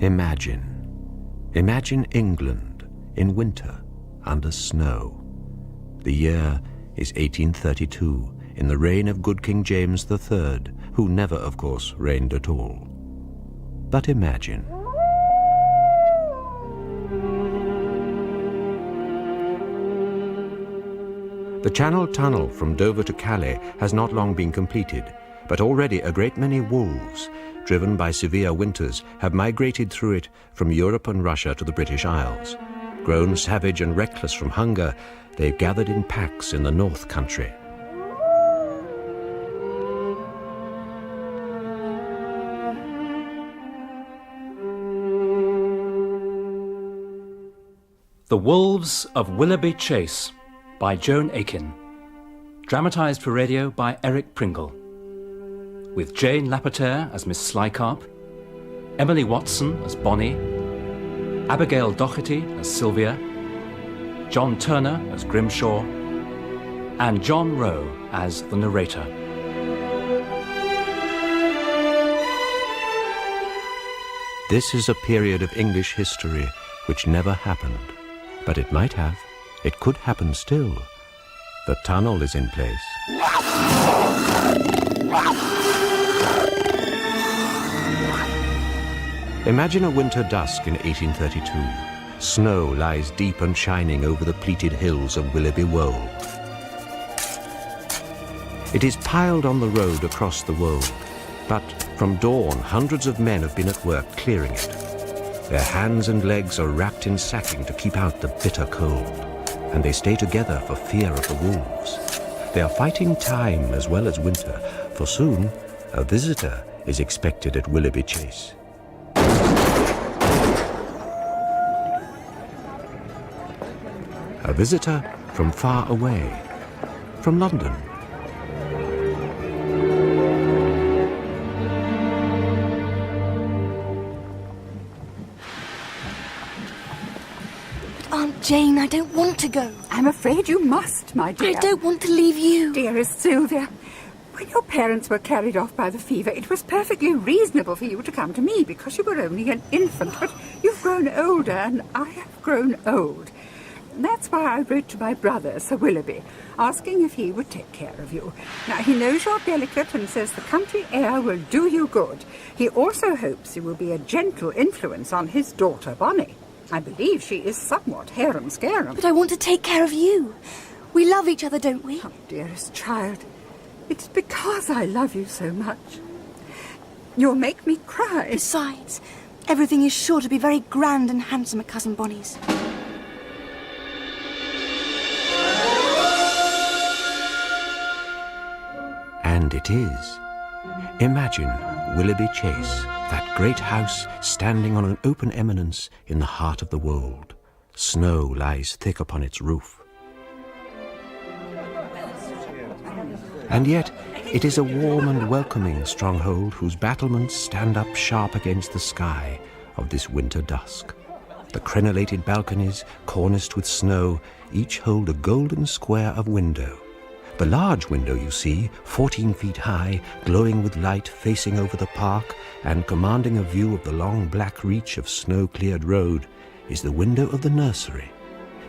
Imagine England in winter under snow. The year is 1832, in the reign of good King James III, who never, of course, reigned at all. But imagine. The Channel Tunnel from Dover to Calais has not long been completed, but already a great many wolves, driven by severe winters, have migrated through it from Europe and Russia to the British Isles. Grown savage and reckless from hunger, they've gathered in packs in the North Country. The Wolves of Willoughby Chase by Joan Aiken. Dramatised for radio by Eric Pringle. With Jane Lapotaire as Miss Slycarp, Emily Watson as Bonnie, Abigail Doherty as Sylvia, John Turner as Grimshaw, and John Rowe as the narrator. This is a period of English history which never happened, but it might have. It could happen still. The tunnel is in place. Imagine a winter dusk in 1832. Snow lies deep and shining over the pleated hills of Willoughby Wold. It is piled on the road across the wold, but from dawn hundreds of men have been at work clearing it. Their hands and legs are wrapped in sacking to keep out the bitter cold, and they stay together for fear of the wolves. They are fighting time as well as winter, for soon a visitor is expected at Willoughby Chase. A visitor from far away, from London. Aunt Jane, I don't want to go. I'm afraid you must, my dear. I don't want to leave you. Dearest Sylvia, when your parents were carried off by the fever, it was perfectly reasonable for you to come to me because you were only an infant, but you've grown older and I have grown old. That's why I wrote to my brother, Sir Willoughby, asking if he would take care of you. Now, he knows you're delicate and says the country air will do you good. He also hopes you will be a gentle influence on his daughter, Bonnie. I believe she is somewhat harum-scarum. But I want to take care of you. We love each other, don't we? Oh, dearest child, it's because I love you so much. You'll make me cry. Besides, everything is sure to be very grand and handsome at Cousin Bonnie's. And it is. Imagine Willoughby Chase, that great house standing on an open eminence in the heart of the wold. Snow lies thick upon its roof. And yet it is a warm and welcoming stronghold whose battlements stand up sharp against the sky of this winter dusk. The crenellated balconies, corniced with snow, each hold a golden square of window. The large window, you see, 14 feet high, glowing with light, facing over the park and commanding a view of the long black reach of snow-cleared road, is the window of the nursery.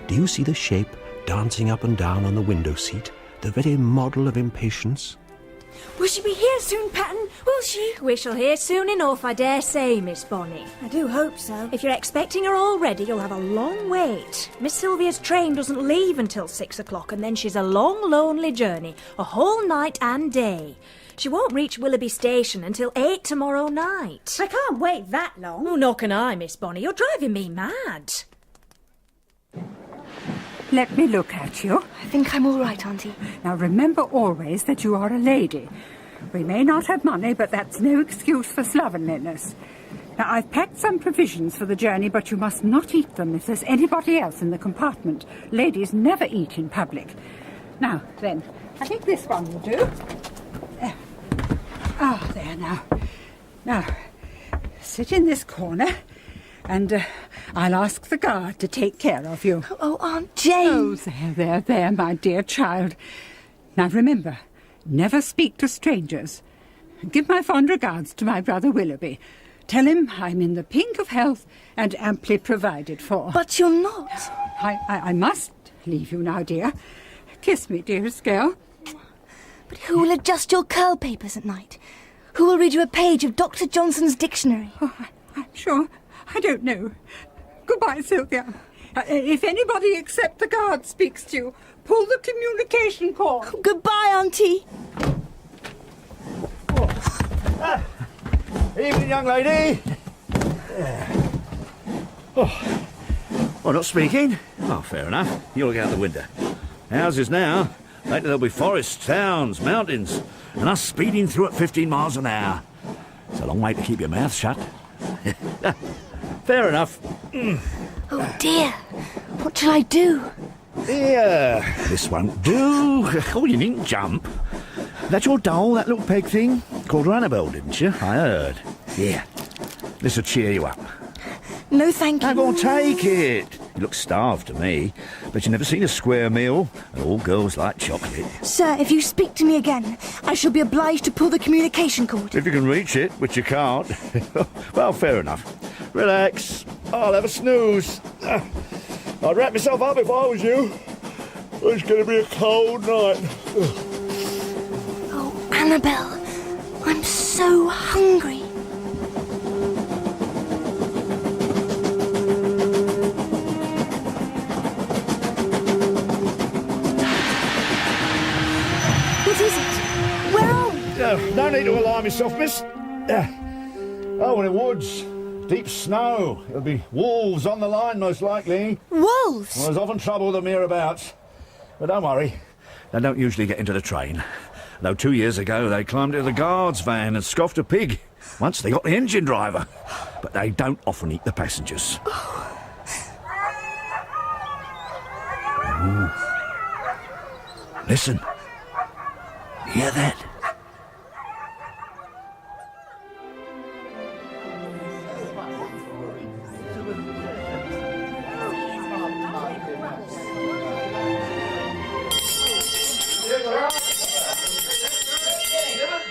Do you see the shape dancing up and down on the window seat, the very model of impatience? Will she be here soon, Patton? Will she? We shall hear soon enough, I dare say, Miss Bonnie. I do hope so. If you're expecting her already, you'll have a long wait. Miss Sylvia's train doesn't leave until 6 o'clock, and then she's a long, lonely journey, a whole night and day. She won't reach Willoughby Station until 8 tomorrow night. I can't wait that long. Oh, nor can I, Miss Bonnie. You're driving me mad. Let me look at you. I think I'm all right, Auntie. Now remember always that you are a lady. We may not have money, but that's no excuse for slovenliness. Now, I've packed some provisions for the journey, but you must not eat them if there's anybody else in the compartment. Ladies never eat in public. Now, then, I think this one will do. There. Ah, there now. Now, sit in this corner, and I'll ask the guard to take care of you. Oh, Aunt Jane. Oh, there, my dear child. Now, remember, never speak to strangers. Give my fond regards to my brother Willoughby. Tell him I'm in the pink of health and amply provided for. But you're not. I must leave you now, dear. Kiss me, dearest girl. But who will adjust your curl papers at night? Who will read you a page of Dr. Johnson's dictionary? Oh, I'm sure. I don't know. Goodbye, Sylvia. If anybody except the guard speaks to you, pull the communication cord. Goodbye, Auntie. Evening, young lady. Oh, not speaking? Oh, fair enough. You look out the window. Houses now. Later there'll be forests, towns, mountains, and us speeding through at 15 miles an hour. It's a long way to keep your mouth shut. Fair enough. Oh, dear. What shall I do? Here, this won't do. Oh, you needn't jump. That's your doll, that little peg thing? Called her Annabelle, didn't you? I heard. Here, this'll cheer you up. No, thank you. Now go on, take it. You look starved to me, but you've never seen a square meal, and all girls like chocolate. Sir, if you speak to me again, I shall be obliged to pull the communication cord. If you can reach it, which you can't. Well, fair enough. Relax. I'll have a snooze. I'd wrap myself up if I was you. It's going to be a cold night. Oh, Annabelle, I'm so hungry. What is it? Where are we? No need to alarm yourself, miss. Oh, in the woods. Deep snow. There'll be wolves on the line, most likely. Wolves? Well, there's often trouble with them hereabouts. But don't worry. They don't usually get into the train. Though 2 years ago they climbed into the guard's van and scoffed a pig. Once they got the engine driver. But they don't often eat the passengers. Listen. Hear that?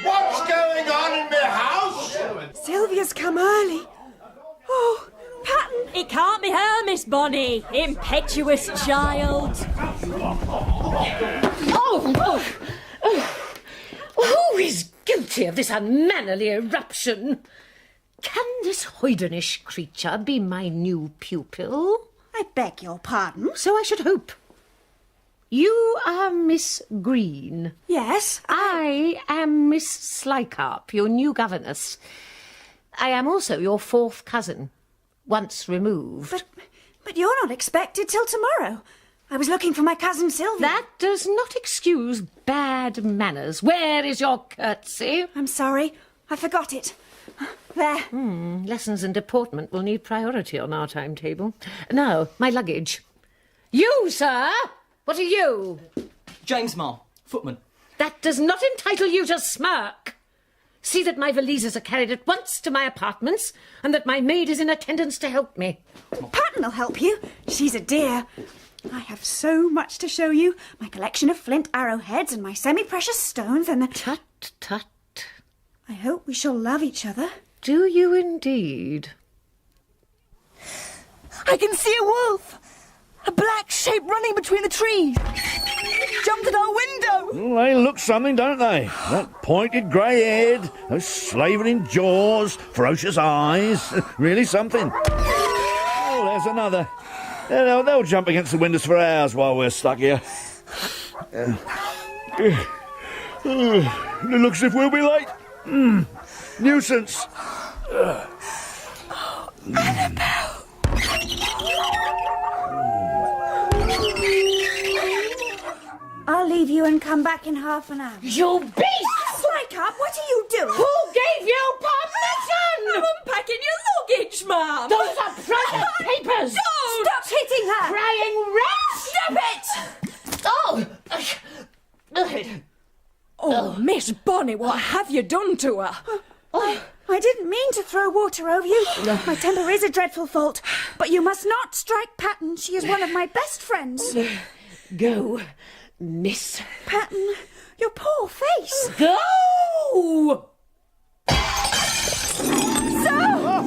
What's going on in my house? Sylvia's come early. Oh, Patton. It can't be her, Miss Bonnie. Impetuous child. Who is guilty of this unmannerly eruption? Can this hoydenish creature be my new pupil? I beg your pardon. So I should hope. You are Miss Green. Yes, I am Miss Slycarp, your new governess. I am also your fourth cousin, once removed. But you're not expected till tomorrow. I was looking for my cousin Sylvia. That does not excuse bad manners. Where is your curtsy? I'm sorry. I forgot it. There. Lessons in deportment will need priority on our timetable. Now, my luggage. You, sir! What are you? James Marr, footman. That does not entitle you to smirk. See that my valises are carried at once to my apartments, and that my maid is in attendance to help me. Patton will help you. She's a dear. I have so much to show you. My collection of flint arrowheads and my semi-precious stones and the... Tut, tut. I hope we shall love each other. Do you indeed? I can see a wolf! A black shape running between the trees. Jumped at our window. Well, they look something, don't they? That pointed grey head, those slavering jaws, ferocious eyes. Really something. Oh, there's another. They'll jump against the windows for hours while we're stuck here. It looks as if we'll be late. Nuisance. Annabelle. I'll leave you and come back in half an hour. You beast! Slycarp, what are you doing? Who gave you permission? I'm unpacking your luggage, ma'am. Those are private papers! Don't! Stop hitting her! Crying rat! Stop it! Oh, Miss Bonnie, what have you done to her? I didn't mean to throw water over you. My temper is a dreadful fault. But you must not strike Patton. She is one of my best friends. Go, miss. Patton, your poor face. Go! Sir!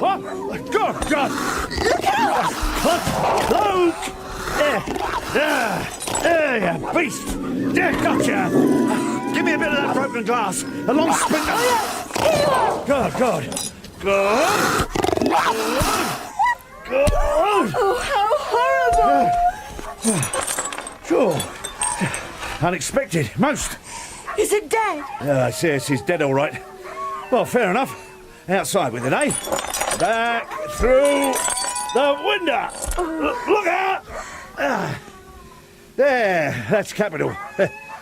What? God, God! Look out! Cloak! There, you beast! There, gotcha! Give me a bit of that broken glass. A long splinter. God, God. God! God! Oh, how horrible! Sure. Unexpected, most. Is it dead? Yes, he's dead all right. Well, fair enough. Outside with it, eh? Back through the window. Look out! There, that's capital.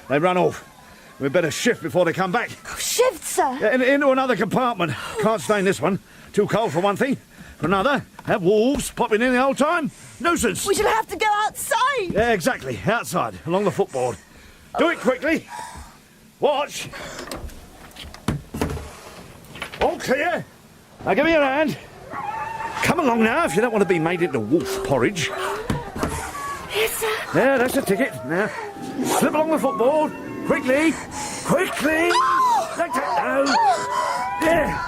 They run off. We'd better shift before they come back. Oh, shift, sir. Into another compartment. Can't stay in this one. Too cold for one thing. For another, have wolves popping in the whole time. Nuisance. We shall have to go outside. Yeah, exactly. Outside, along the footboard. Do it quickly. Watch. All clear. Now give me your hand. Come along now if you don't want to be made into wolf porridge. Yes, sir. Yeah, that's the ticket. Now, slip along the footboard. Quickly. Quickly. No. Yeah.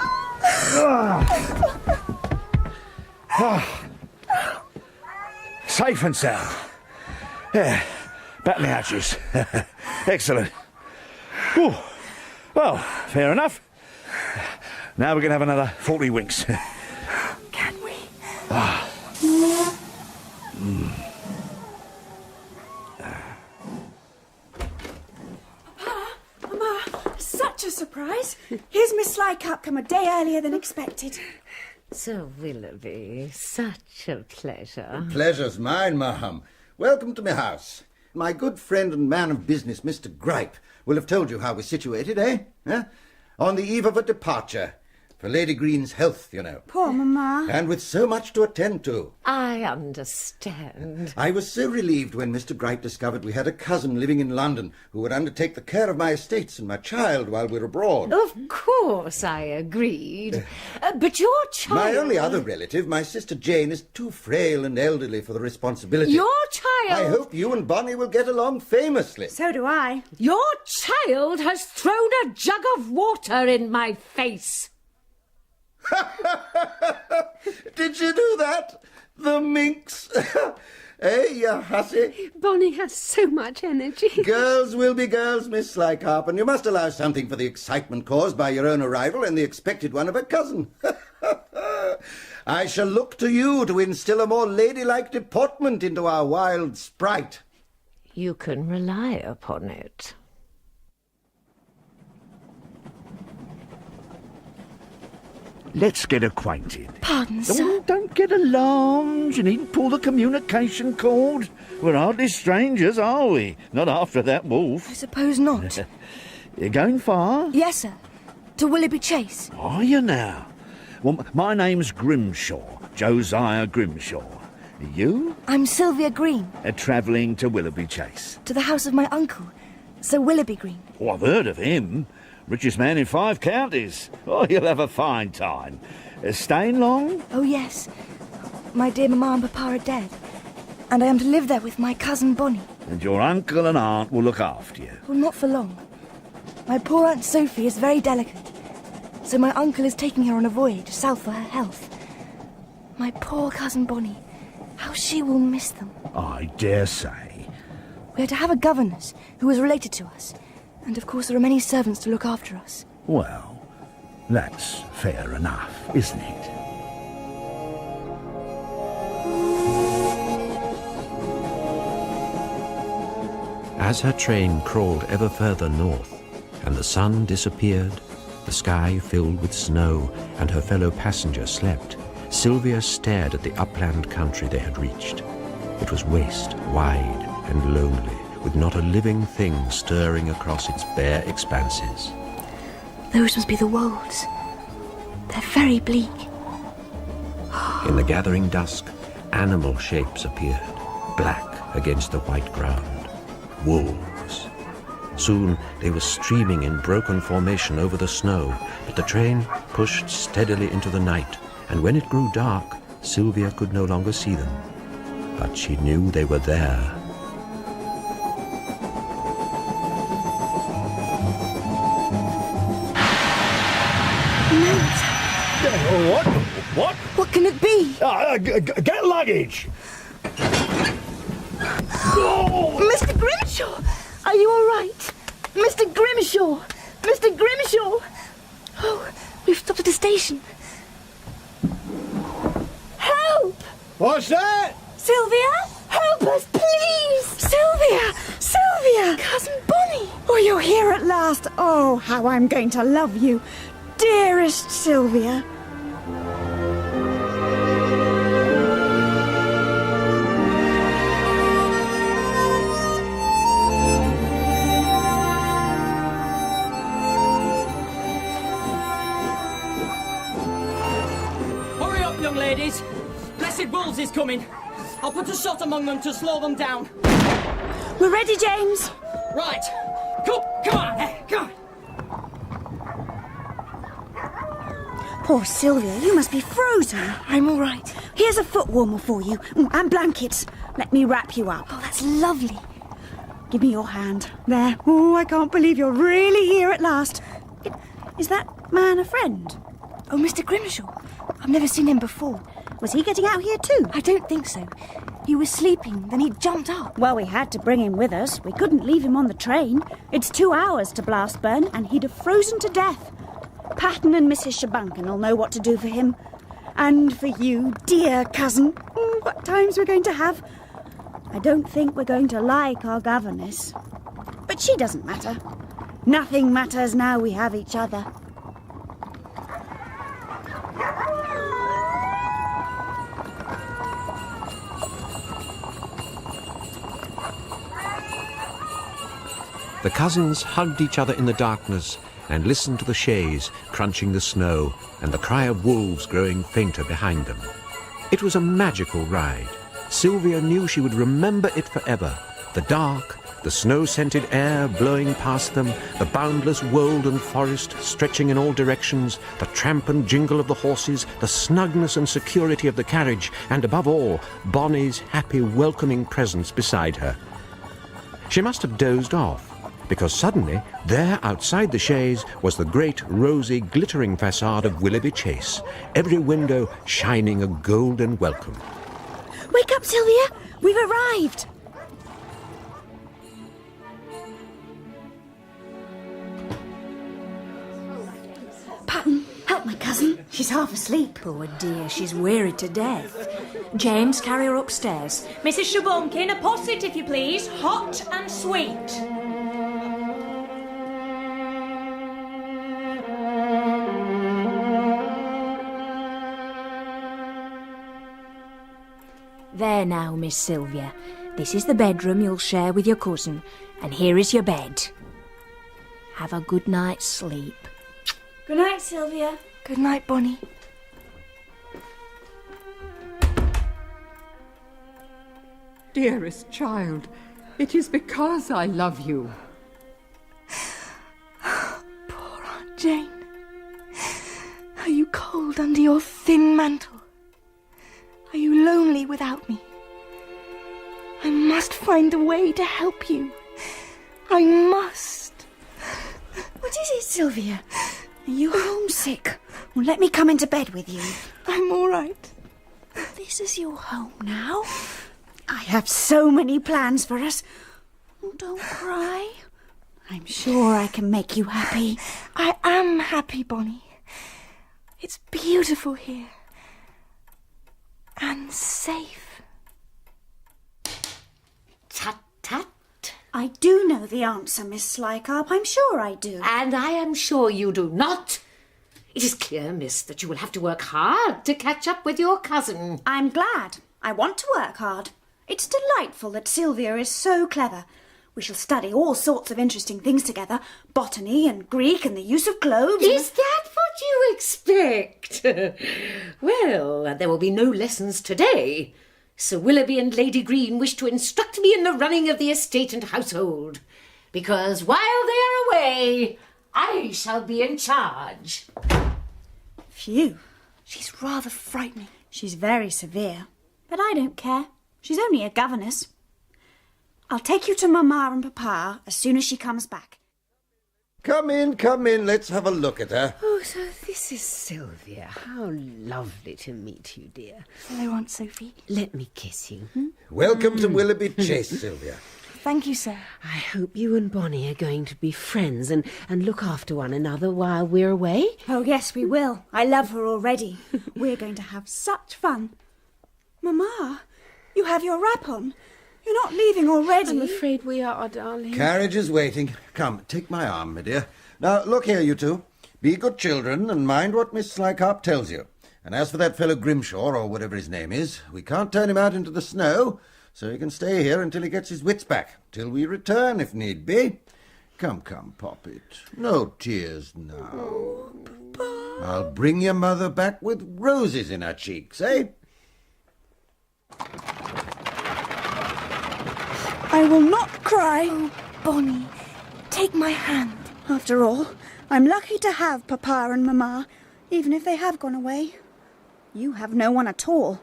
Safe and sound. Yeah. Batten the hatches. Excellent. Whew. Well, fair enough. Now we're going to have another 40 winks. Can we? Mama, such a surprise. Here's Miss Slycup come a day earlier than expected. Sir Willoughby, such a pleasure. Pleasure's mine, ma'am. Welcome to my house. My good friend and man of business, Mr. Gripe, will have told you how we're situated, eh? On the eve of a departure. For Lady Green's health, you know. Poor Mama. And with so much to attend to. I understand. I was so relieved when Mr. Gripe discovered we had a cousin living in London who would undertake the care of my estates and my child while we're abroad. Of course I agreed. But your child... My only other relative, my sister Jane, is too frail and elderly for the responsibility. Your child... I hope you and Bonnie will get along famously. So do I. Your child has thrown a jug of water in my face. Did you do that? The minx? Hey, you hussy. Bonnie has so much energy. Girls will be girls, Miss Slycarp, and you must allow something for the excitement caused by your own arrival and the expected one of a cousin. I shall look to you to instil a more ladylike deportment into our wild sprite. You can rely upon it. Let's get acquainted. Pardon, sir. Oh, don't get alarmed. You needn't pull the communication cord. We're hardly strangers, are we? Not after that wolf. I suppose not. You're going far? Yes, sir. To Willoughby Chase. Are you now? Well, my name's Grimshaw, Josiah Grimshaw. You? I'm Sylvia Green. Travelling to Willoughby Chase. To the house of my uncle, Sir Willoughby Green. Oh, I've heard of him. Richest man in 5 counties. Oh, you'll have a fine time. Staying long? Oh, yes. My dear Mamma and Papa are dead. And I am to live there with my cousin Bonnie. And your uncle and aunt will look after you. Well, not for long. My poor Aunt Sophie is very delicate. So my uncle is taking her on a voyage south for her health. My poor cousin Bonnie. How she will miss them. I dare say. We are to have a governess who is related to us. And of course there are many servants to look after us. Well, that's fair enough, isn't it? As her train crawled ever further north, and the sun disappeared, the sky filled with snow, and her fellow passenger slept, Sylvia stared at the upland country they had reached. It was waste, wide, and lonely, with not a living thing stirring across its bare expanses. Those must be the wolves. They're very bleak. In the gathering dusk, animal shapes appeared, black against the white ground. Wolves. Soon they were streaming in broken formation over the snow, but the train pushed steadily into the night, and when it grew dark, Sylvia could no longer see them. But she knew they were there. What? What can it be? Get luggage! Mr. Grimshaw! Are you all right? Mr. Grimshaw! Mr. Grimshaw! Oh, we've stopped at a station. Help! What's that? Sylvia? Help us, please! Sylvia! Sylvia! Cousin Bonnie! Oh, you're here at last. Oh, how I'm going to love you. Dearest Sylvia. Hurry up, young ladies. Blessed Wolves is coming. I'll put a shot among them to slow them down. We're ready, James. Right. Come on. Come on. Poor Sylvia, you must be frozen. I'm all right. Here's a foot warmer for you, and blankets. Let me wrap you up. Oh, that's lovely. Give me your hand. There. Oh, I can't believe you're really here at last. Is that man a friend? Oh, Mr. Grimshaw. I've never seen him before. Was he getting out here too? I don't think so. He was sleeping, then he jumped up. Well, we had to bring him with us. We couldn't leave him on the train. It's 2 hours to Blastburn, and he'd have frozen to death. Patton and Mrs. Shabunkin will know what to do for him. And for you, dear cousin. What times we're going to have. I don't think we're going to like our governess. But she doesn't matter. Nothing matters now we have each other. The cousins hugged each other in the darkness and listened to the chaise crunching the snow and the cry of wolves growing fainter behind them. It was a magical ride. Sylvia knew she would remember it forever. The dark, the snow-scented air blowing past them, the boundless wold and forest stretching in all directions, the tramp and jingle of the horses, the snugness and security of the carriage, and above all, Bonnie's happy, welcoming presence beside her. She must have dozed off, because suddenly, there outside the chaise was the great, rosy, glittering facade of Willoughby Chase, every window shining a golden welcome. Wake up, Sylvia! We've arrived! Patton, help my cousin. She's half asleep. Poor dear, she's wearied to death. James, carry her upstairs. Mrs. Shabunkin, a posset, if you please, hot and sweet. There now, Miss Sylvia. This is the bedroom you'll share with your cousin, and here is your bed. Have a good night's sleep. Good night, Sylvia. Good night, Bonnie. Dearest child, it is because I love you. Poor Aunt Jane. Are you cold under your thin mantle? Are you lonely without me? I must find a way to help you. I must. What is it, Sylvia? Are you homesick? Well, let me come into bed with you. I'm all right. This is your home now. I have so many plans for us. Oh, don't cry. I'm sure I can make you happy. I am happy, Bonnie. It's beautiful here. And safe. Tut, tut. I do know the answer, Miss Slycarp. I'm sure I do. And I am sure you do not. It is clear, miss, that you will have to work hard to catch up with your cousin. I'm glad. I want to work hard. It's delightful that Sylvia is so clever. We shall study all sorts of interesting things together. Botany and Greek and the use of globes. Is that what you expect? Well, there will be no lessons today. Sir Willoughby and Lady Green wish to instruct me in the running of the estate and household, because while they are away, I shall be in charge. Phew. She's rather frightening. She's very severe. But I don't care. She's only a governess. I'll take you to Mamma and Papa as soon as she comes back. Come in, let's have a look at her. Oh, so this is Sylvia. How lovely to meet you, dear. Hello, Aunt Sophie. Let me kiss you. Welcome to Willoughby Chase, Sylvia. Thank you, sir. I hope you and Bonnie are going to be friends and look after one another while we're away. Oh, yes, we will. I love her already. We're going to have such fun. Mamma, you have your wrap on. You're not leaving already. I'm afraid we are, darling. Carriage is waiting. Come, take my arm, my dear. Now, look here, you two. Be good children and mind what Miss Slycarp tells you. And as for that fellow Grimshaw, or whatever his name is, we can't turn him out into the snow, so he can stay here until he gets his wits back, till we return, if need be. Come, Poppet. No tears now. Oh, Papa. I'll bring your mother back with roses in her cheeks, eh? I will not cry. Oh, Bonnie, take my hand. After all, I'm lucky to have Papa and Mamma, even if they have gone away. You have no one at all.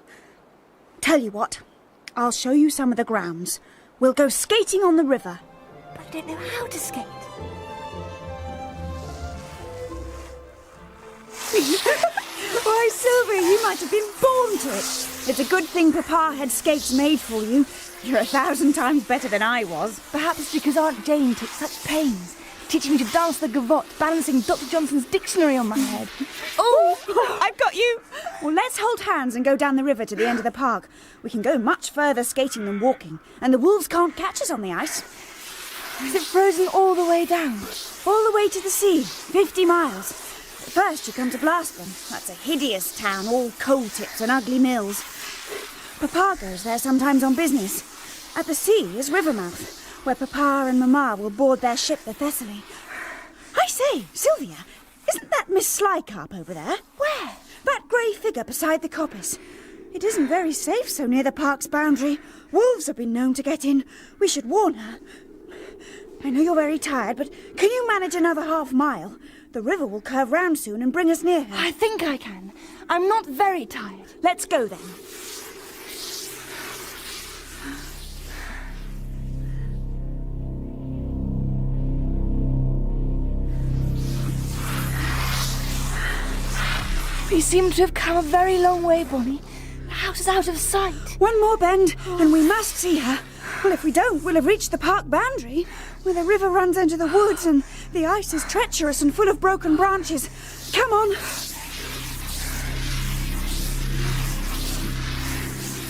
Tell you what, I'll show you some of the grounds. We'll go skating on the river. But I don't know how to skate. Why, Sylvia, you might have been born to it. It's a good thing Papa had skates made for you. You're 1,000 times better than I was. Perhaps because Aunt Jane took such pains teaching me to dance the gavotte, balancing Dr. Johnson's dictionary on my head. Oh, I've got you. Well, let's hold hands and go down the river to the end of the park. We can go much further skating than walking, and the wolves can't catch us on the ice. Is it frozen all the way down? All the way to the sea, 50 miles. First you come to Blastburn. That's a hideous town, all coal tips and ugly mills. Papa goes there sometimes on business. At the sea is Rivermouth, where Papa and Mamma will board their ship, the Thessaly. I say, Sylvia, isn't that Miss Slycarp over there? Where? That grey figure beside the coppice. It isn't very safe so near the park's boundary. Wolves have been known to get in. We should warn her. I know you're very tired, but can you manage another half mile? The river will curve round soon and bring us near her. I think I can. I'm not very tired. Let's go then. We seem to have come a very long way, Bonnie. The house is out of sight. One more bend, and we must see her. Well, if we don't, we'll have reached the park boundary, where the river runs into the woods, and the ice is treacherous and full of broken branches. Come on.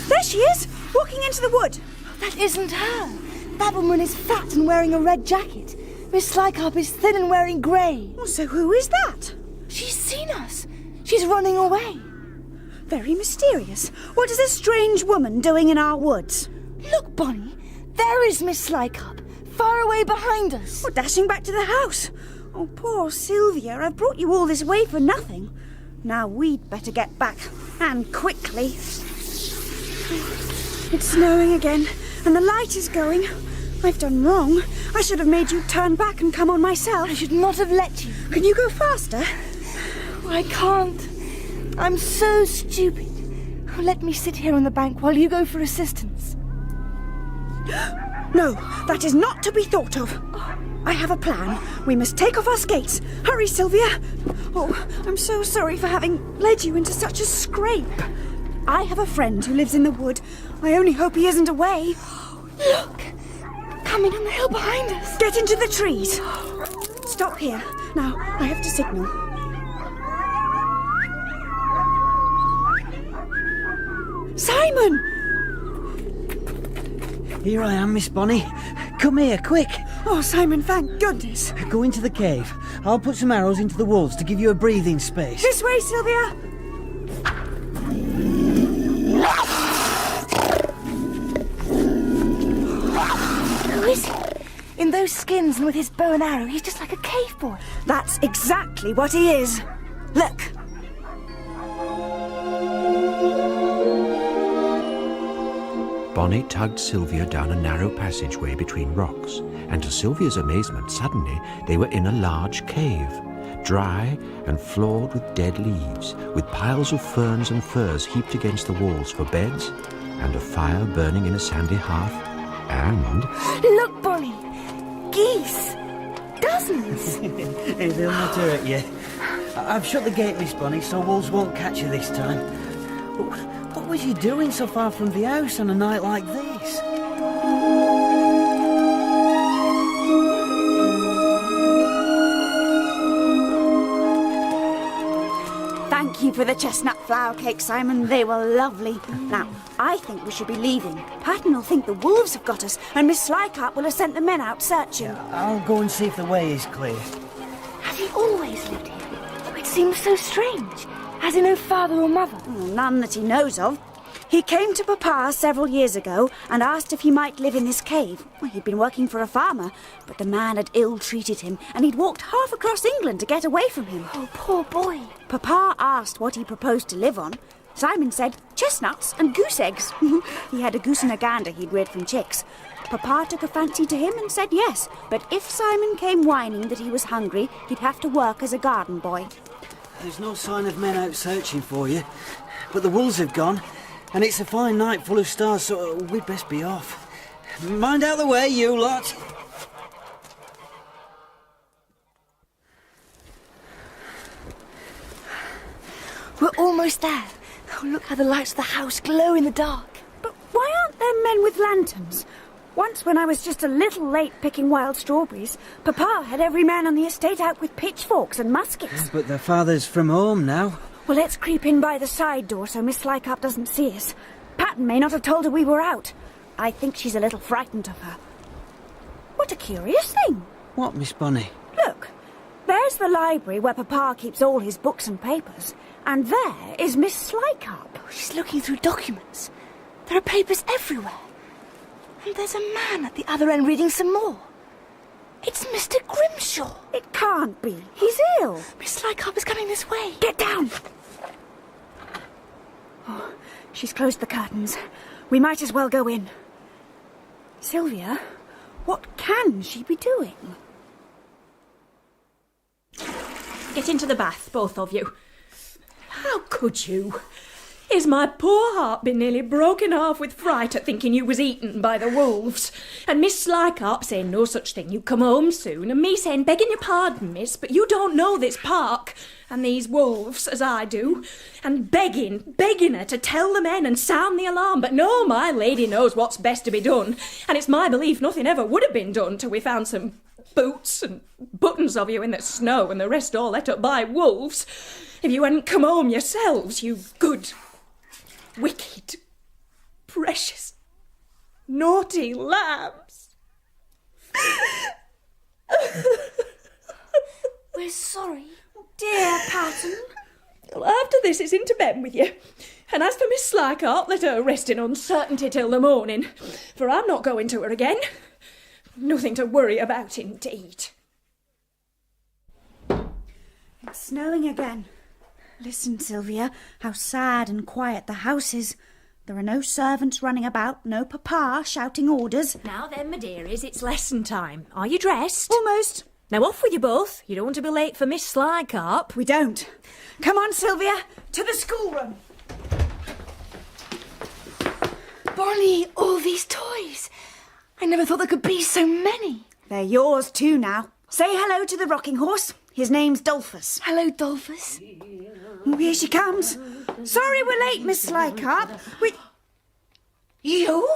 There she is, walking into the wood. That isn't her. That woman is fat and wearing a red jacket. Miss Slycarp is thin and wearing grey. Well, so who is that? She's seen us. She's running away. Very mysterious. What is this strange woman doing in our woods? Look, Bonnie. There is Miss Slycarp, far away behind us. We're dashing back to the house. Oh, poor Sylvia. I've brought you all this way for nothing. Now we'd better get back, and quickly. It's snowing again, and the light is going. I've done wrong. I should have made you turn back and come on myself. I should not have let you. Can you go faster? I can't. I'm so stupid. Let me sit here on the bank while you go for assistance. No, that is not to be thought of. I have a plan. We must take off our skates. Hurry, Sylvia. Oh, I'm so sorry for having led you into such a scrape. I have a friend who lives in the wood. I only hope he isn't away. Look! Coming on the hill behind us. Get into the trees. Stop here. Now, I have to signal. Simon! Here I am, Miss Bonnie. Come here, quick. Oh, Simon, thank goodness. Go into the cave. I'll put some arrows into the wolves to give you a breathing space. This way, Sylvia. Who is he? In those skins and with his bow and arrow, he's just like a cave boy. That's exactly what he is. Look. Bonnie tugged Sylvia down a narrow passageway between rocks, and to Sylvia's amazement, suddenly they were in a large cave, dry and floored with dead leaves, with piles of ferns and furs heaped against the walls for beds, and a fire burning in a sandy hearth, and... Look, Bonnie! Geese! dozens. They'll not hurt you. I've shut the gate, Miss Bonnie, so wolves won't catch you this time. But what was you doing so far from the house on a night like this? Thank you for the chestnut flower cake, Simon. They were lovely. Now, I think we should be leaving. Patton will think the wolves have got us, and Miss Slycart will have sent the men out searching. I'll go and see if the way is clear. Has he always lived here? It seems so strange. Has he no father or mother? None that he knows of. He came to Papa several years ago and asked if he might live in this cave. Well, he'd been working for a farmer, but the man had ill-treated him, and he'd walked half across England to get away from him. Oh, poor boy. Papa asked what he proposed to live on. Simon said chestnuts and goose eggs. He had a goose and a gander he'd reared from chicks. Papa took a fancy to him and said yes, but if Simon came whining that he was hungry, he'd have to work as a garden boy. There's no sign of men out searching for you, but the wolves have gone, and it's a fine night full of stars, so we'd best be off. Mind out the way, you lot. We're almost there. Oh, look how the lights of the house glow in the dark. But why aren't there men with lanterns? Once when I was just a little late picking wild strawberries, Papa had every man on the estate out with pitchforks and muskets. But the father's from home now. Well, let's creep in by the side door so Miss Slycart doesn't see us. Patton may not have told her we were out. I think she's a little frightened of her. What a curious thing. What, Miss Bonnie? Look, there's the library where Papa keeps all his books and papers. And there is Miss Slycart. She's looking through documents. There are papers everywhere. And there's a man at the other end reading some more. It's Mr. Grimshaw. It can't be. He's ill. Miss Slycart is coming this way. Get down! Oh, she's closed the curtains. We might as well go in. Sylvia, what can she be doing? Get into the bath, both of you. How could you? Is my poor heart been nearly broken off with fright at thinking you was eaten by the wolves? And Miss Slycart saying no such thing, you come home soon, and me saying, begging your pardon, miss, but you don't know this park and these wolves as I do, and begging her to tell the men and sound the alarm, but no, my lady knows what's best to be done, and it's my belief nothing ever would have been done till we found some boots and buttons of you in the snow and the rest all let up by wolves. If you hadn't come home yourselves, you good, wicked, precious, naughty lambs. We're sorry. Dear Patton. Well, after this, it's into bed with you. And as for Miss Slycart, let her rest in uncertainty till the morning, for I'm not going to her again. Nothing to worry about, indeed. It's snowing again. Listen, Sylvia, how sad and quiet the house is. There are no servants running about, no Papa shouting orders. Now then, my dearies, it's lesson time. Are you dressed? Almost. Now off with you both. You don't want to be late for Miss Slycart. We don't. Come on, Sylvia, to the schoolroom. Bonnie, all these toys. I never thought there could be so many. They're yours too now. Say hello to the rocking horse. His name's Dolphus. Hello, Dolphus. Oh, here she comes. Sorry we're late, Miss Slycart. You?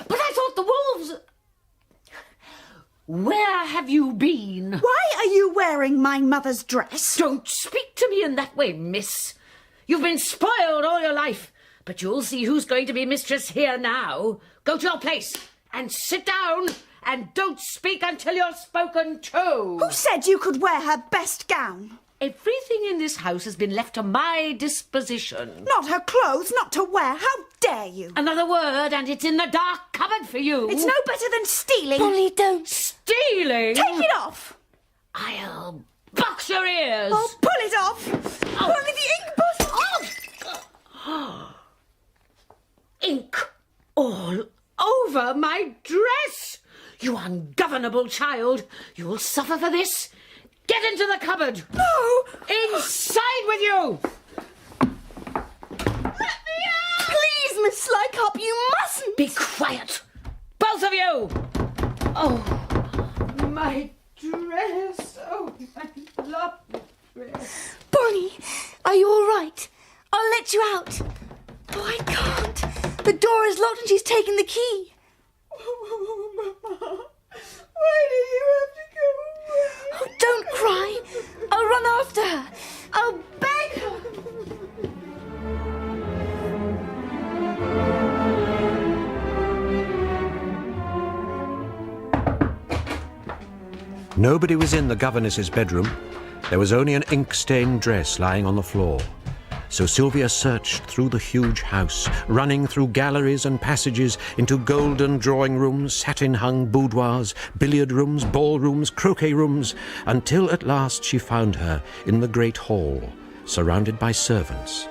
But I thought the wolves... Where have you been? Why are you wearing my mother's dress? Don't speak to me in that way, miss. You've been spoiled all your life, but you'll see who's going to be mistress here now. Go to your place and sit down, and don't speak until you're spoken to. Who said you could wear her best gown? Everything in this house has been left to my disposition. Not her clothes, not to wear. How dare you? Another word, and it's in the dark cupboard for you. It's no better than stealing. Bonnie, don't. Stealing? Take it off. I'll box your ears. Oh, pull it off. Oh. Only the ink Oh. Ink all over my dress. You ungovernable child. You'll suffer for this. Get into the cupboard. No. Inside with you. Let me out. Please, Miss Slycart, you mustn't. Be quiet. Both of you. Oh, my dress. Oh, my lovely dress. Bonnie, are you all right? I'll let you out. Oh, I can't. The door is locked and she's taken the key. Oh, Mama. Why did you have to go away? Oh, don't cry. I'll run after her. I'll beg her. Nobody was in the governess's bedroom. There was only an ink-stained dress lying on the floor. So Sylvia searched through the huge house, running through galleries and passages into golden drawing rooms, satin-hung boudoirs, billiard rooms, ballrooms, croquet rooms, until at last she found her in the great hall, surrounded by servants.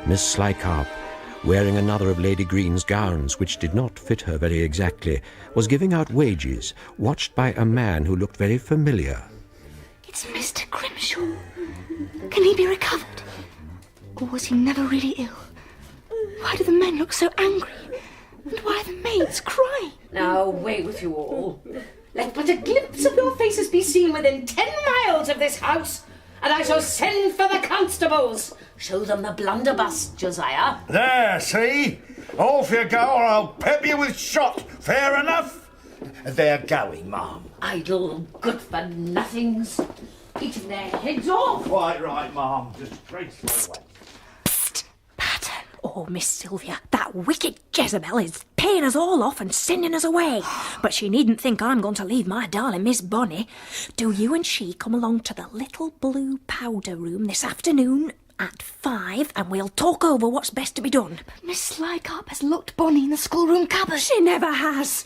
Miss Slycarp, wearing another of Lady Green's gowns, which did not fit her very exactly, was giving out wages, watched by a man who looked very familiar. It's Mr. Grimshaw. Can he be recovered? Or was he never really ill? Why do the men look so angry? And why are the maids crying? Now, away with you all. Let but a glimpse of your faces be seen within 10 miles of this house, and I shall send for the constables. Show them the blunderbuss, Josiah. There, see? Off you go or I'll pep you with shot. Fair enough? They're going, Mum. Idle good-for-nothings. Eating their heads off. Quite right, Mum. Disgraceful. Pattern. Oh, Miss Sylvia, that wicked Jezebel is paying us all off and sending us away. But she needn't think I'm going to leave my darling Miss Bonnie. Do you and she come along to the little blue powder room this afternoon at 5 and we'll talk over what's best to be done. But Miss Slycarp has locked Bonnie in the schoolroom cupboard. She never has.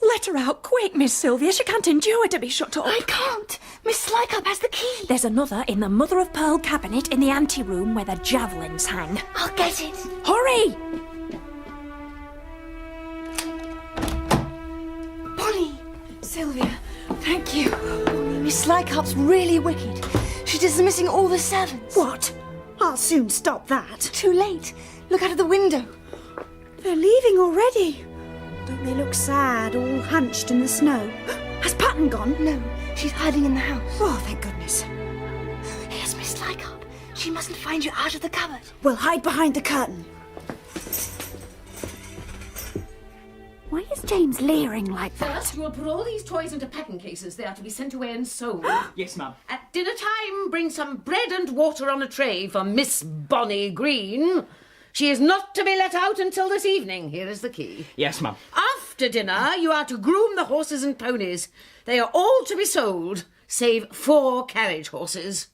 Let her out quick, Miss Sylvia. She can't endure to be shut up. I can't. Miss Slycarp has the key. There's another in the mother-of-pearl cabinet in the ante-room where the javelins hang. I'll get it. Hurry! Bonnie! Sylvia, thank you. Miss Slycarp's really wicked. She's dismissing all the servants. What? I'll soon stop that. Too late. Look out of the window. They're leaving already. Don't they look sad, all hunched in the snow? Has Patton gone? No, she's hiding in the house. Oh, thank goodness. Here's Miss Slycarp. She mustn't find you out of the cupboard. We'll hide behind the curtain. Why is James leering like that? First, we'll put all these toys into packing cases. They are to be sent away and sold. Yes, ma'am. At dinner time, bring some bread and water on a tray for Miss Bonnie Green. She is not to be let out until this evening. Here is the key. Yes, ma'am. After dinner, you are to groom the horses and ponies. They are all to be sold, save 4 carriage horses.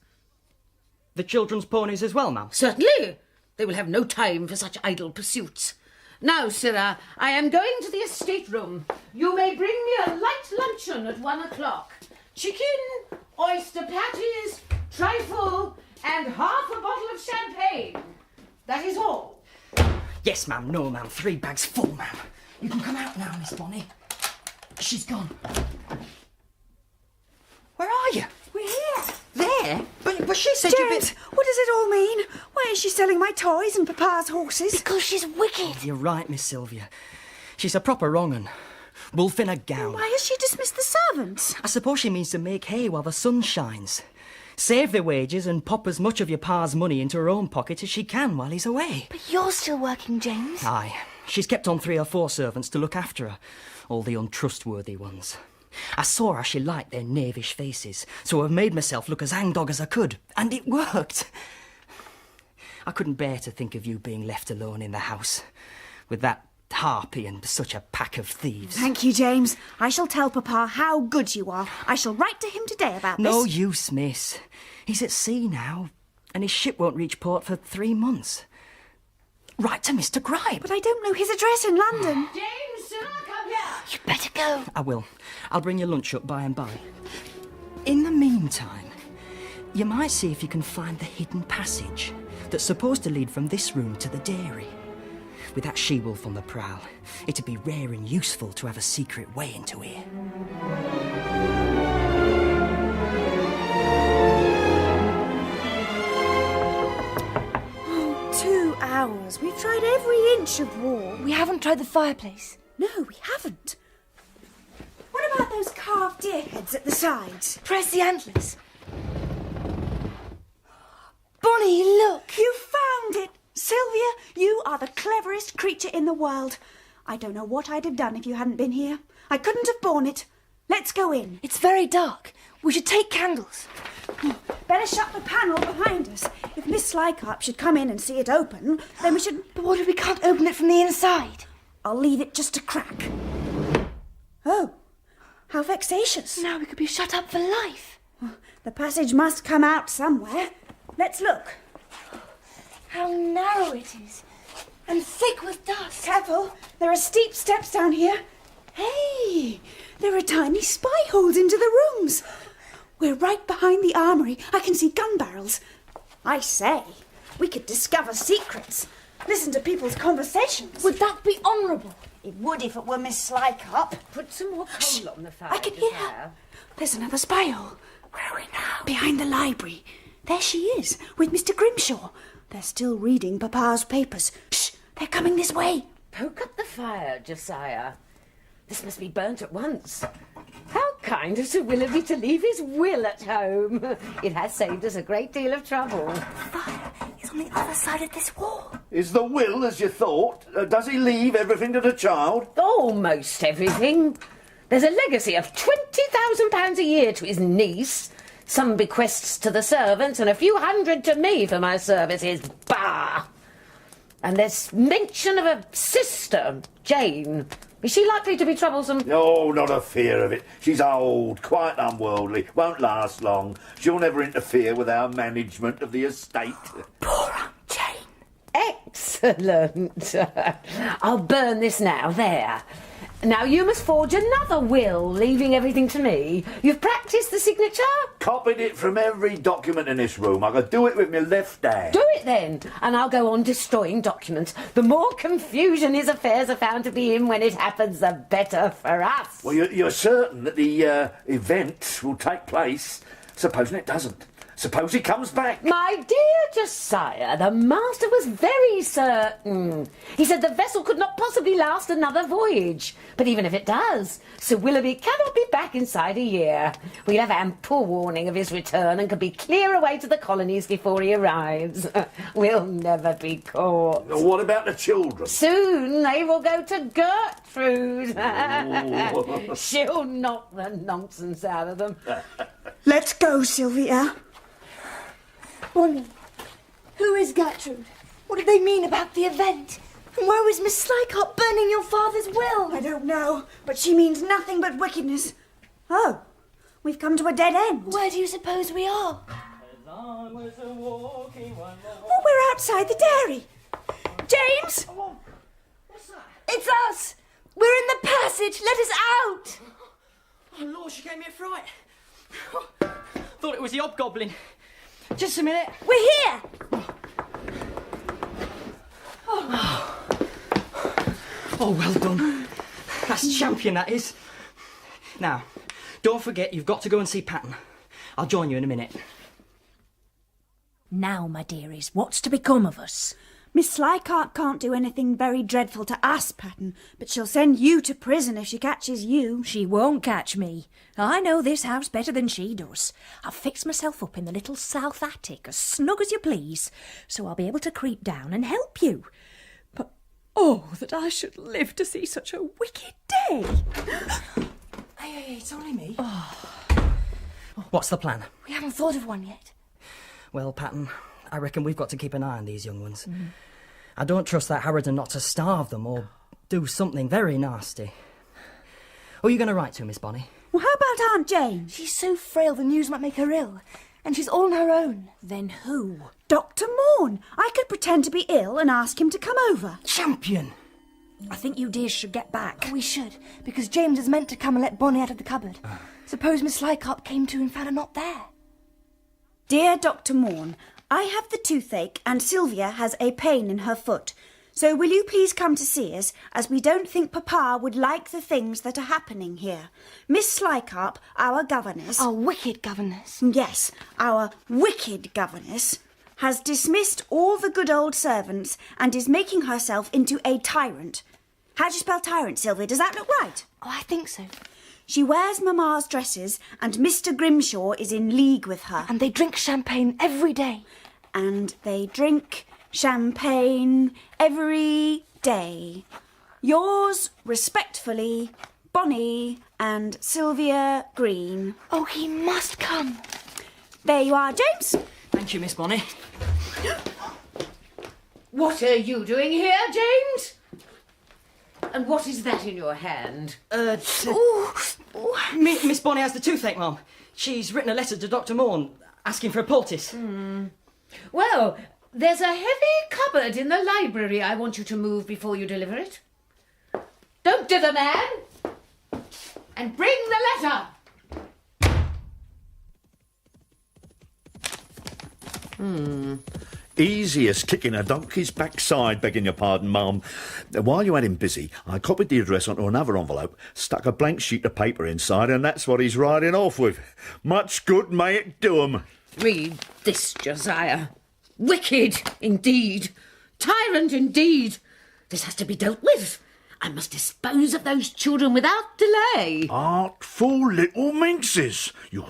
The children's ponies as well, ma'am? Certainly. They will have no time for such idle pursuits. Now, Sirrah, I am going to the estate room. You may bring me a light luncheon at 1 o'clock. Chicken, oyster patties, trifle, and half a bottle of champagne. That is all. Yes, ma'am. No, ma'am. 3 bags full, ma'am. You can come out now, Miss Bonnie. She's gone. Where are you? We're here. There? But she said you'd James, what does it all mean? Why is she selling my toys and Papa's horses? Because she's wicked. You're right, Miss Sylvia. She's a proper wrong 'un. Wolf in a gown. Why has she dismissed the servants? I suppose she means to make hay while the sun shines. Save the wages and pop as much of your pa's money into her own pocket as she can while he's away. But you're still working, James. Aye. She's kept on 3 or 4 servants to look after her. All the untrustworthy ones. I saw how she liked their knavish faces, so I've made myself look as hangdog as I could. And it worked. I couldn't bear to think of you being left alone in the house, with that harpy and such a pack of thieves. Thank you, James. I shall tell Papa how good you are. I shall write to him today about this. No use, miss. He's at sea now, and his ship won't reach port for 3 months. Write to Mr. Gripe. But I don't know his address in London. James, Sirrah, come here. You better go. I will. I'll bring your lunch up by and by. In the meantime, you might see if you can find the hidden passage that's supposed to lead from this room to the dairy. With that she-wolf on the prowl, it'd be rare and useful to have a secret way into here. Oh, 2 hours. We've tried every inch of wall. We haven't tried the fireplace. No, we haven't. What about those carved deer heads at the sides? Press the antlers. Bonnie, look! You found it! Sylvia, you are the cleverest creature in the world. I don't know what I'd have done if you hadn't been here. I couldn't have borne it. Let's go in. It's very dark. We should take candles. Better shut the panel behind us. If Miss Slycarp should come in and see it open, then we should... But what if we can't open it from the inside? I'll leave it just a crack. Oh, how vexatious. Now we could be shut up for life. The passage must come out somewhere. Let's look. How narrow it is. And thick with dust. Careful, there are steep steps down here. Hey, there are tiny spy holes into the rooms. We're right behind the armoury. I can see gun barrels. I say, we could discover secrets. Listen to people's conversations. Would that be honourable? It would if it were Miss Slycarp. Put some more coal on the fire. I can hear her. There's another spy hole. Where are we now? Behind the library. There she is, with Mr. Grimshaw. They're still reading Papa's papers. Shh, they're coming this way. Poke up the fire, Josiah. This must be burnt at once. How kind of Sir Willoughby to leave his will at home. It has saved us a great deal of trouble. Fire is on the other side of this wall. Is the will as you thought? Does he leave everything to the child? Almost everything. There's a legacy of £20,000 a year to his niece, some bequests to the servants, and a few hundred to me for my services. Bah! And there's mention of a sister, Jane. Is she likely to be troublesome? Oh, not a fear of it. She's old, quite unworldly, won't last long. She'll never interfere with our management of the estate. Poor Aunt Jane. Excellent. I'll burn this now. There. Now you must forge another will, leaving everything to me. You've practised the signature? Copied it from every document in this room. I could do it with my left hand. Do it then, and I'll go on destroying documents. The more confusion his affairs are found to be in when it happens, the better for us. Well, you're certain that the event will take place. Supposing it doesn't. Suppose he comes back. My dear Josiah, the master was very certain. He said the vessel could not possibly last another voyage. But even if it does, Sir Willoughby cannot be back inside a year. We'll have ample warning of his return and can be clear away to the colonies before he arrives. We'll never be caught. What about the children? Soon they will go to Gertrude. She'll knock the nonsense out of them. Let's go, Sylvia. Bonnie, who is Gertrude? What did they mean about the event? And why was Miss Slycarp burning your father's will? I don't know, but she means nothing but wickedness. Oh, we've come to a dead end. Where do you suppose we are? Oh, we're outside the dairy. James! What's that? It's us! We're in the passage! Let us out! Oh, Lord, she gave me a fright. Thought it was the hobgoblin. Just a minute. We're here! Oh, well done. That's champion, that is. Now, don't forget you've got to go and see Patton. I'll join you in a minute. Now, my dearies, what's to become of us? Miss Slycarp can't do anything very dreadful to us, Patton, but she'll send you to prison if she catches you. She won't catch me. I know this house better than she does. I've fixed myself up in the little south attic, as snug as you please, so I'll be able to creep down and help you. But, oh, that I should live to see such a wicked day. Hey, it's only me. What's the plan? We haven't thought of one yet. Well, Patton, I reckon we've got to keep an eye on these young ones. I don't trust that Harridan not to starve them or do something very nasty. Who are you going to write to, Miss Bonnie? Well, how about Aunt Jane? She's so frail the news might make her ill, and she's all on her own. Then who? Dr. Morn. I could pretend to be ill and ask him to come over. Champion! I think you dears should get back. We should, because James is meant to come and let Bonnie out of the cupboard. Suppose Miss Slycarp came to and found her not there. Dear Dr. Morn, I have the toothache and Sylvia has a pain in her foot. So will you please come to see us, as we don't think Papa would like the things that are happening here. Miss Slycarp, our governess... Our wicked governess. Yes, our wicked governess has dismissed all the good old servants and is making herself into a tyrant. How do you spell tyrant, Sylvia? Does that look right? Oh, I think so. She wears Mamma's dresses, and Mr. Grimshaw is in league with her. And they drink champagne every day. And they drink champagne every day. Yours respectfully, Bonnie and Sylvia Green. Oh, he must come. There you are, James. Thank you, Miss Bonnie. What are you doing here, James? And what is that in your hand? Miss Bonnie has the toothache, Mum. She's written a letter to Dr. Morn asking for a poultice. Well, there's a heavy cupboard in the library I want you to move before you deliver it. Don't dither, man! And bring the letter! Easy as kicking a donkey's backside, begging your pardon, Mum. While you had him busy, I copied the address onto another envelope, stuck a blank sheet of paper inside, and that's what he's riding off with. Much good may it do him. Read this, Josiah. Wicked, indeed. Tyrant, indeed. This has to be dealt with. I must dispose of those children without delay. Artful little minxes. You're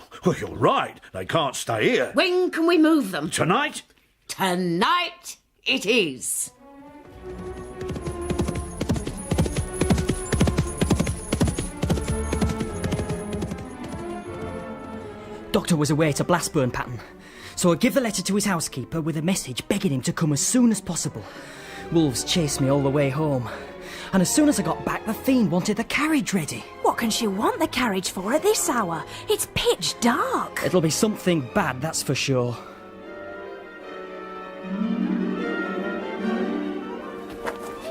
right. They can't stay here. When can we move them? Tonight? Tonight it is. Doctor was away to Blastburn Pattern, so I give the letter to his housekeeper with a message begging him to come as soon as possible. Wolves chased me all the way home, and as soon as I got back, the fiend wanted the carriage ready. What can she want the carriage for at this hour? It's pitch dark. It'll be something bad, that's for sure.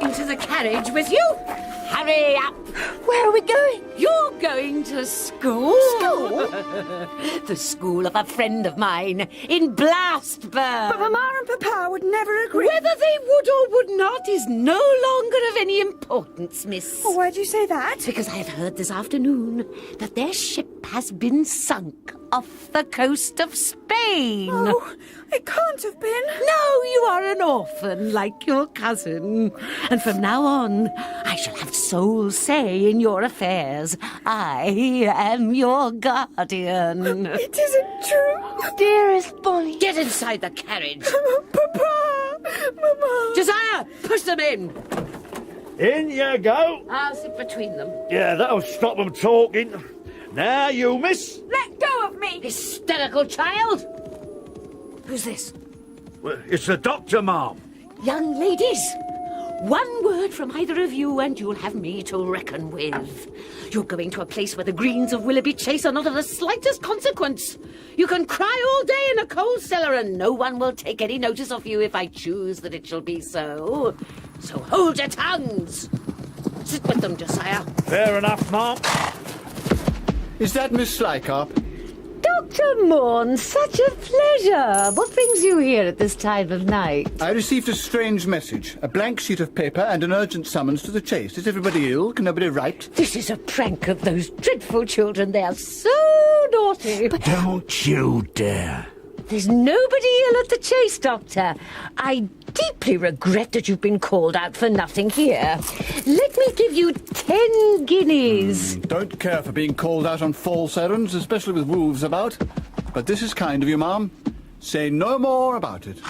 Into the carriage with you. Hurry up. Where are we going? You're going to school. School? The school of a friend of mine in Blastburn. But Mamma and Papa would never agree. Whether they would or would not is no longer of any importance, miss. Oh, why do you say that? Because I have heard this afternoon that their ship has been sunk off the coast of Spain. Oh, it can't have been. No, you are an orphan like your cousin. And from now on, I shall have sole say in your affairs. I am your guardian. It isn't true. Dearest Bonnie. Get inside the carriage. Papa! Mamma! Josiah, push them in. In you go. I'll sit between them. Yeah, that'll stop them talking. Now, you miss. Let go of me! Hysterical child. Who's this? Well, it's the doctor, Mum. Young ladies, one word from either of you and you'll have me to reckon with. You're going to a place where the greens of Willoughby Chase are not of the slightest consequence. You can cry all day in a coal cellar and no one will take any notice of you if I choose that it shall be so. So hold your tongues. Sit with them, Josiah. Fair enough, Mum. Is that Miss Slycarp? Dr. Morn, such a pleasure. What brings you here at this time of night? I received a strange message. A blank sheet of paper and an urgent summons to the chase. Is everybody ill? Can nobody write? This is a prank of those dreadful children. They are so naughty. Don't you dare. There's nobody ill at the chase, Doctor. I deeply regret that you've been called out for nothing here. Let me give you 10 guineas. Don't care for being called out on false errands, especially with wolves about. But this is kind of you, Ma'am. Say no more about it.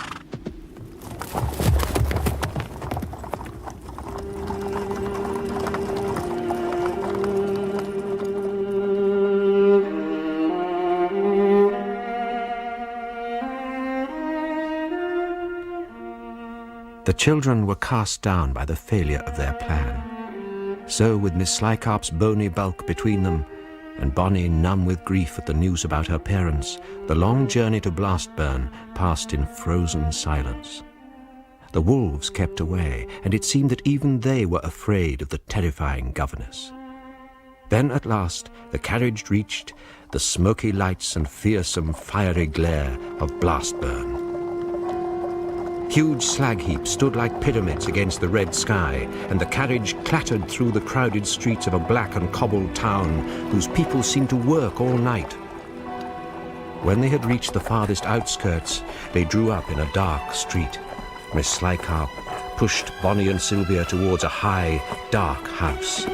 The children were cast down by the failure of their plan. So, with Miss Slycarp's bony bulk between them, and Bonnie numb with grief at the news about her parents, the long journey to Blastburn passed in frozen silence. The wolves kept away, and it seemed that even they were afraid of the terrifying governess. Then, at last, the carriage reached the smoky lights and fearsome fiery glare of Blastburn. Huge slag heaps stood like pyramids against the red sky, and the carriage clattered through the crowded streets of a black and cobbled town whose people seemed to work all night. When they had reached the farthest outskirts, they drew up in a dark street. Miss Slycarp pushed Bonnie and Sylvia towards a high, dark house.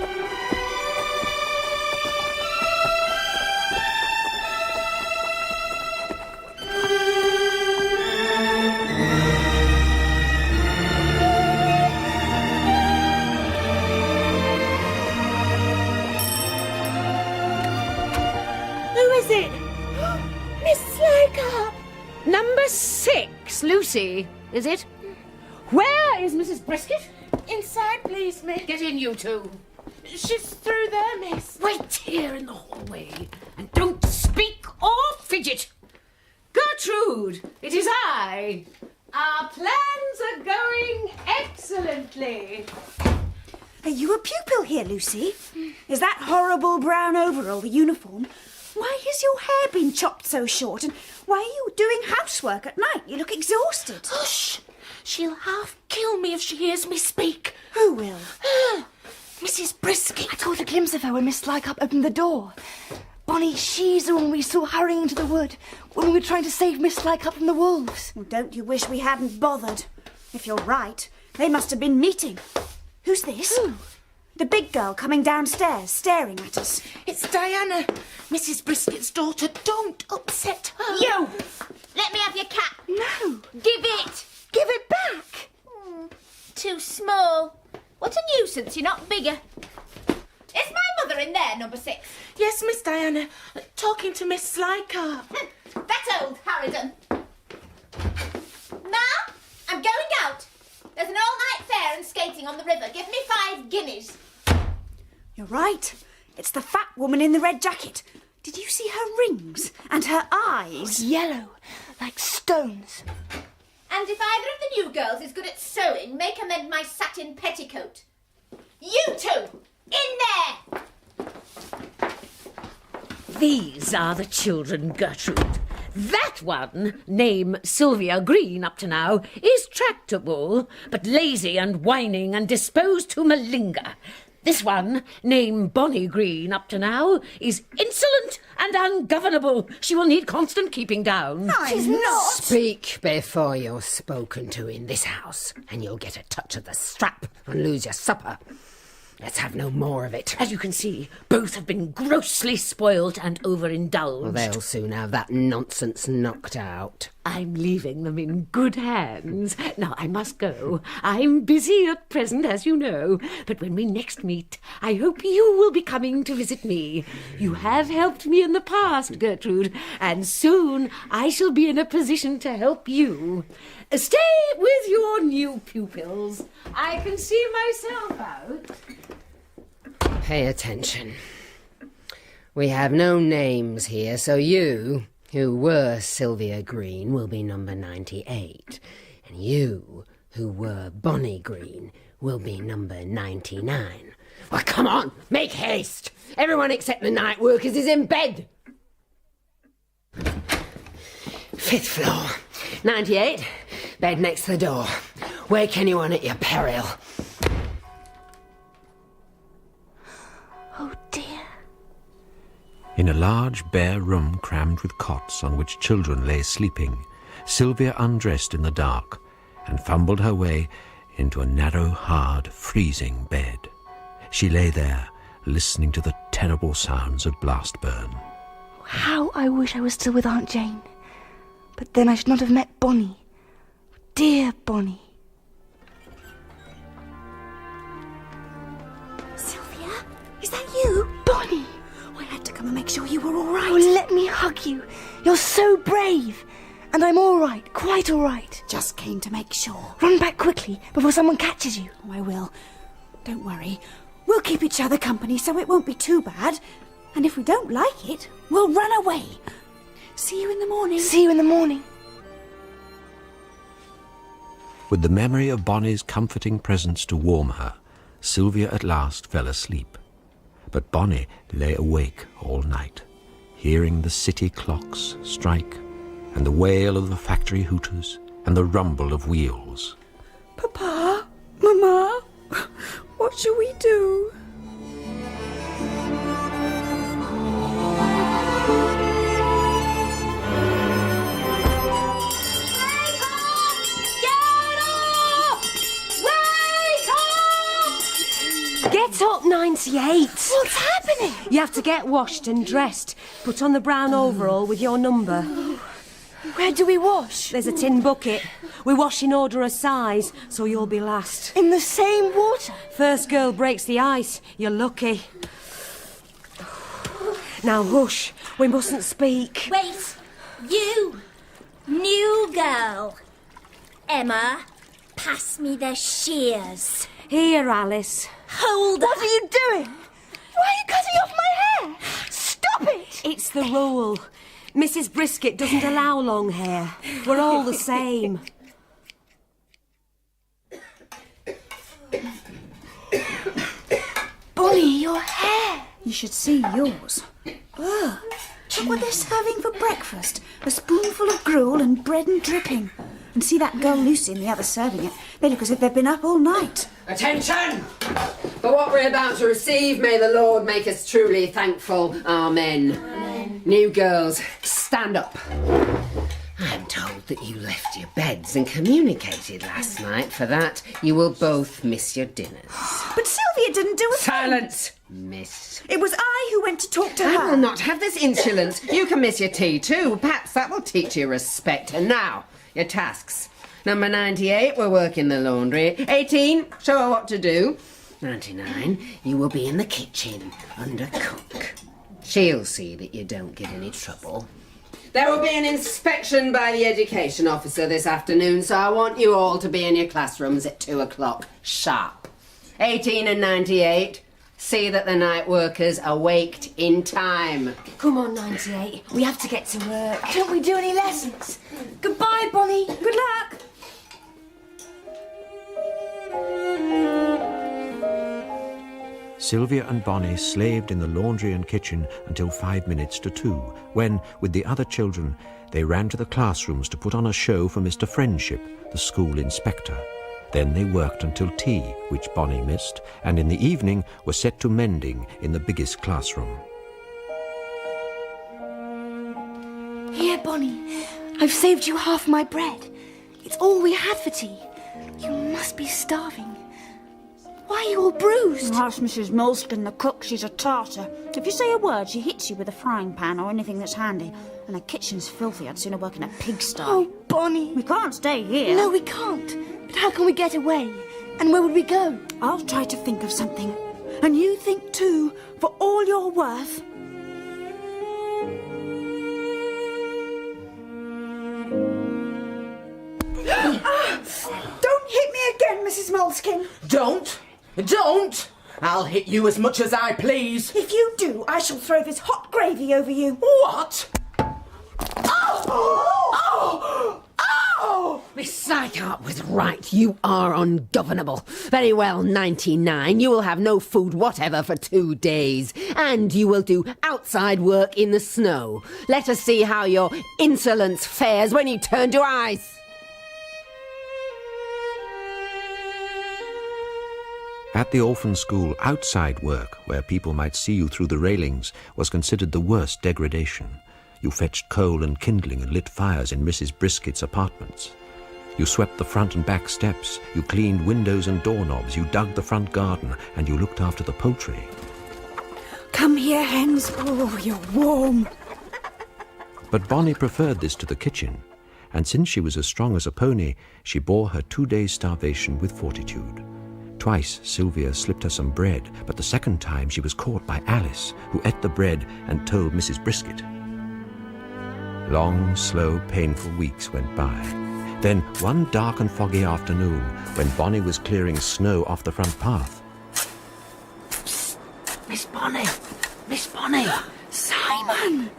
Number 6, Lucy, is it? Where is Mrs. Brisket? Inside, please, miss. Get in, you two. She's through there, miss. Wait here in the hallway, and don't speak or fidget. Gertrude, it is I. Our plans are going excellently. Are you a pupil here, Lucy? Is that horrible brown overall the uniform? Why has your hair been chopped so short, and why are you doing housework at night? You look exhausted. Hush! She'll half kill me if she hears me speak. Who will? Mrs. Brisket. I caught a glimpse of her when Miss Slycup opened the door. Bonnie, she's the one we saw hurrying into the wood when we were trying to save Miss Slycup from the wolves. Well, don't you wish we hadn't bothered? If you're right, they must have been meeting. Who's this? Who? The big girl coming downstairs, staring at us. It's Diana, Mrs. Brisket's daughter. Don't upset her. You! Let me have your cap. No. Give it. Give it back. Too small. What a nuisance, you're not bigger. Is my mother in there, number 6? Yes, Miss Diana. Talking to Miss Slycup. That's old Harridan. Ma, I'm going out. There's an all-night fair and skating on the river. Give me 5 guineas. You're right. It's the fat woman in the red jacket. Did you see her rings? And her eyes? Yellow, like stones. And if either of the new girls is good at sewing, make her mend my satin petticoat. You two, in there! These are the children, Gertrude. That one, name Sylvia Green up to now, is tractable, but lazy and whining and disposed to malinger. This one, name Bonnie Green up to now, is insolent and ungovernable. She will need constant keeping down. She's not. Speak before you're spoken to in this house, and you'll get a touch of the strap and lose your supper. Let's have no more of it. As you can see, both have been grossly spoilt and overindulged. Well, they'll soon have that nonsense knocked out. I'm leaving them in good hands. Now, I must go. I'm busy at present, as you know. But when we next meet, I hope you will be coming to visit me. You have helped me in the past, Gertrude, and soon I shall be in a position to help you. Stay with your new pupils. I can see myself out. Pay attention. We have no names here, so you, who were Sylvia Green, will be number 98. And you, who were Bonnie Green, will be number 99. Well, come on, make haste. Everyone except the night workers is in bed. 5th floor, 98, bed next to the door. Wake anyone at your peril. Oh, dear. In a large bare room crammed with cots on which children lay sleeping, Sylvia undressed in the dark and fumbled her way into a narrow, hard, freezing bed. She lay there, listening to the terrible sounds of blast burn. How I wish I was still with Aunt Jane. But then I should not have met Bonnie. Dear Bonnie. Sylvia, is that you? Bonnie! I had to come and make sure you were all right. Oh, let me hug you. You're so brave. And I'm all right, quite all right. Just came to make sure. Run back quickly before someone catches you. Oh, I will. Don't worry. We'll keep each other company so it won't be too bad. And if we don't like it, we'll run away. See you in the morning. See you in the morning. With the memory of Bonnie's comforting presence to warm her, Sylvia at last fell asleep. But Bonnie lay awake all night, hearing the city clocks strike, and the wail of the factory hooters, and the rumble of wheels. Papa, Mama, what shall we do? Get up, 98. What's happening? You have to get washed and dressed. Put on the brown overall with your number. Where do we wash? There's a tin bucket. We wash in order of size, so you'll be last. In the same water? First girl breaks the ice. You're lucky. Now hush. We mustn't speak. Wait, you! New girl. Emma, pass me the shears. Here, Alice. Hold What are you doing? Why are you cutting off my hair? Stop it! It's the rule. Mrs. Brisket doesn't allow long hair. We're all the same. Bonnie, your hair. You should see yours. Ugh. Look what they're serving for breakfast. A spoonful of gruel and bread and dripping. And see that girl Lucy and the others serving it. They look as if they've been up all night. Attention! For what we're about to receive, may the Lord make us truly thankful. Amen. Amen. New girls, stand up. I'm told that you left your beds and communicated last night. For that, you will both miss your dinners. But Sylvia didn't do a thing. Silence, miss. It was I who went to talk to I her. will not have this insolence. You can miss your tea too. Perhaps that will teach you respect. And now, your tasks. Number 98 will work in the laundry. 18, show her what to do. 99, you will be in the kitchen under cook. She'll see that you don't give any trouble. There will be an inspection by the education officer this afternoon, so I want you all to be in your classrooms at 2 o'clock sharp. 18 and 98, see that the night workers are waked in time. Come on, 98. We have to get to work. Don't we do any lessons? Goodbye, Bonnie. Good luck. Sylvia and Bonnie slaved in the laundry and kitchen until 5 minutes to 2, when, with the other children, they ran to the classrooms to put on a show for Mr. Friendship, the school inspector. Then they worked until tea, which Bonnie missed, and in the evening were set to mending in the biggest classroom. Here, Bonnie. I've saved you half my bread. It's all we had for tea. You must be starving. Why are you all bruised? Ask Mrs. Moleskin, the cook. She's a tartar. If you say a word, she hits you with a frying pan or anything that's handy. And the kitchen's filthy. I'd sooner work in a pigsty. Oh, Bonnie. We can't stay here. No, we can't. But how can we get away? And where would we go? I'll try to think of something. And you think too, for all you're worth. Don't hit me again, Mrs. Moleskin. Don't! Don't! I'll hit you as much as I please. If you do, I shall throw this hot gravy over you. What? Oh! Oh! Oh! Miss Sycart was right. You are ungovernable. Very well, 99. You will have no food whatever for 2 days. And you will do outside work in the snow. Let us see how your insolence fares when you turn to ice. At the orphan school, outside work, where people might see you through the railings, was considered the worst degradation. You fetched coal and kindling and lit fires in Mrs. Brisket's apartments. You swept the front and back steps, you cleaned windows and doorknobs, you dug the front garden, and you looked after the poultry. Come here, hens. Oh, you're warm. But Bonnie preferred this to the kitchen, and since she was as strong as a pony, she bore her 2 days' starvation with fortitude. Twice Sylvia slipped her some bread, but the second time she was caught by Alice, who ate the bread and told Mrs. Brisket. Long, slow, painful weeks went by. Then, one dark and foggy afternoon, when Bonnie was clearing snow off the front path. Miss Bonnie! Miss Bonnie! Simon!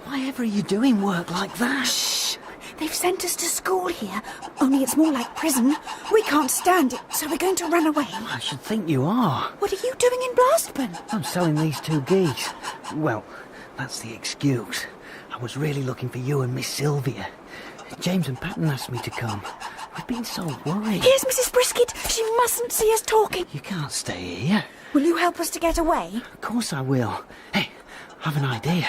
Why ever are you doing work like that? Shh! They've sent us to school here, only it's more like prison. We can't stand it, so we're going to run away. I should think you are. What are you doing in Blastburn? I'm selling these 2 geese. Well, that's the excuse. I was really looking for you and Miss Sylvia. James and Patton asked me to come. We've been so worried. Here's Mrs. Brisket. She mustn't see us talking. You can't stay here. Will you help us to get away? Of course I will. Hey, I've an idea.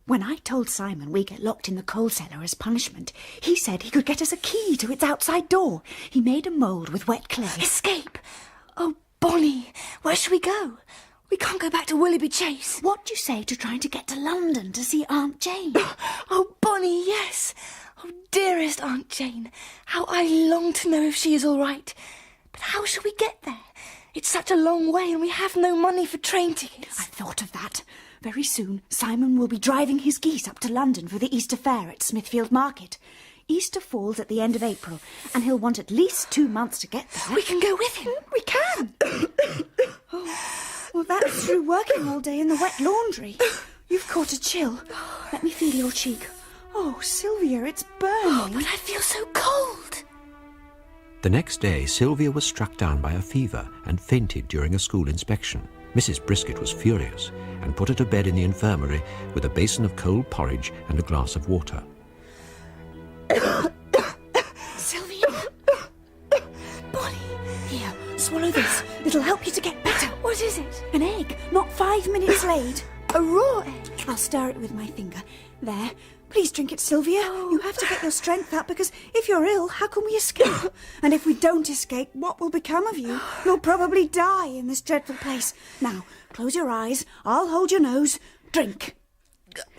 When I told Simon we get locked in the coal cellar as punishment, he said he could get us a key to its outside door. He made a mould with wet clay. Escape! Oh, Bonnie, where shall we go? We can't go back to Willoughby Chase. What do you say to trying to get to London to see Aunt Jane? Oh, Bonnie, yes. Oh, dearest Aunt Jane, how I long to know if she is all right. But how shall we get there? It's such a long way and we have no money for train tickets. I thought of that. Very soon, Simon will be driving his geese up to London for the Easter fair at Smithfield Market. Easter falls at the end of April, and he'll want at least 2 months to get there. We can go with him. We can. Well, that's through working all day in the wet laundry. You've caught a chill. Let me feel your cheek. Oh, Sylvia, it's burning. But I feel so cold. The next day, Sylvia was struck down by a fever and fainted during a school inspection. Mrs. Brisket was furious and put her to bed in the infirmary with a basin of cold porridge and a glass of water. Sylvia. Bonnie. Here, swallow this. It'll help you to get better. What is it? An egg, not 5 minutes laid. A raw egg. I'll stir it with my finger. There. Please drink it, Sylvia. You have to get your strength up, because if you're ill, how can we escape? And if we don't escape, what will become of you? You'll probably die in this dreadful place. Now, close your eyes. I'll hold your nose. Drink.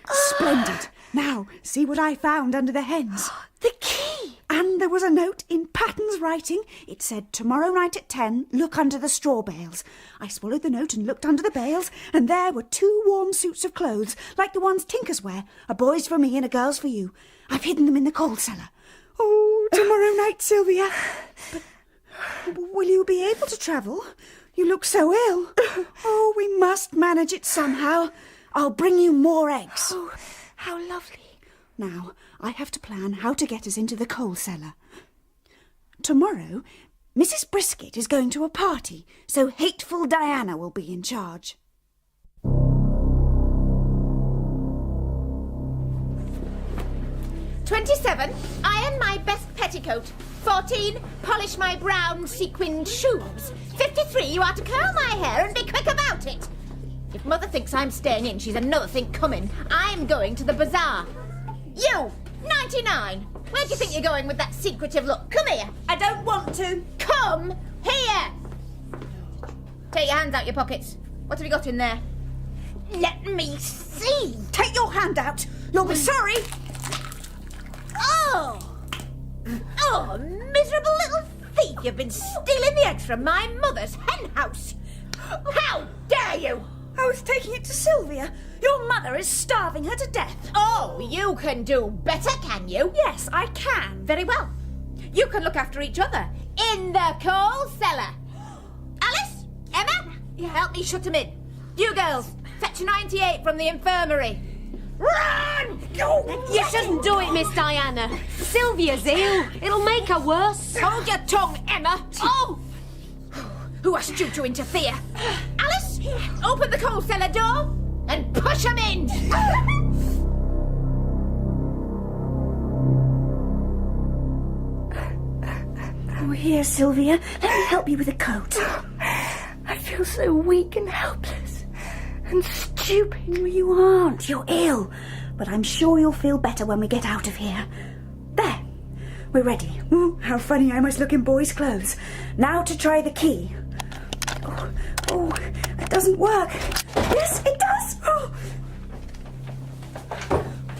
Splendid. Now, see what I found under the hens. The key. And there was a note in Patton's writing. It said, tomorrow night at 10, look under the straw bales. I swallowed the note and looked under the bales, and there were 2 warm suits of clothes, like the ones Tinkers wear. A boy's for me and a girl's for you. I've hidden them in the coal cellar. Oh, tomorrow night, Sylvia. But will you be able to travel? You look so ill. Oh, we must manage it somehow. I'll bring you more eggs. Oh, how lovely. Now, I have to plan how to get us into the coal cellar. Tomorrow, Mrs. Brisket is going to a party, so hateful Diana will be in charge. "27, iron my best petticoat. 14, polish my brown sequined shoes. 53, you are to curl my hair and be quick about it. If Mother thinks I'm staying in, she's another thing coming. I'm going to the bazaar. You, 99, where do you think you're going with that secretive look? Come here. I don't want to. Come here. Take your hands out your pockets. What have you got in there? Let me see. Take your hand out. You'll be sorry. Oh, miserable little thief. You've been stealing the eggs from my mother's hen house. How dare you? I was taking it to Sylvia. Your mother is starving her to death. Oh, you can do better, can you? Yes, I can. Very well. You can look after each other in the coal cellar. Alice, Emma, help me shut him in. You girls, fetch 98 from the infirmary. Run! You shouldn't do it, Miss Diana. Sylvia's ill. It'll make her worse. Hold your tongue, Emma. Oh! Who asked you to interfere? Alice, open the coal cellar door and push him in. Oh, here, Sylvia. Let me help you with the coat. I feel so weak and helpless and stupid. No, you aren't. You're ill. But I'm sure you'll feel better when we get out of here. There. We're ready. Ooh, how funny I must look in boys' clothes. Now to try the key. Oh, it doesn't work. Yes, it does.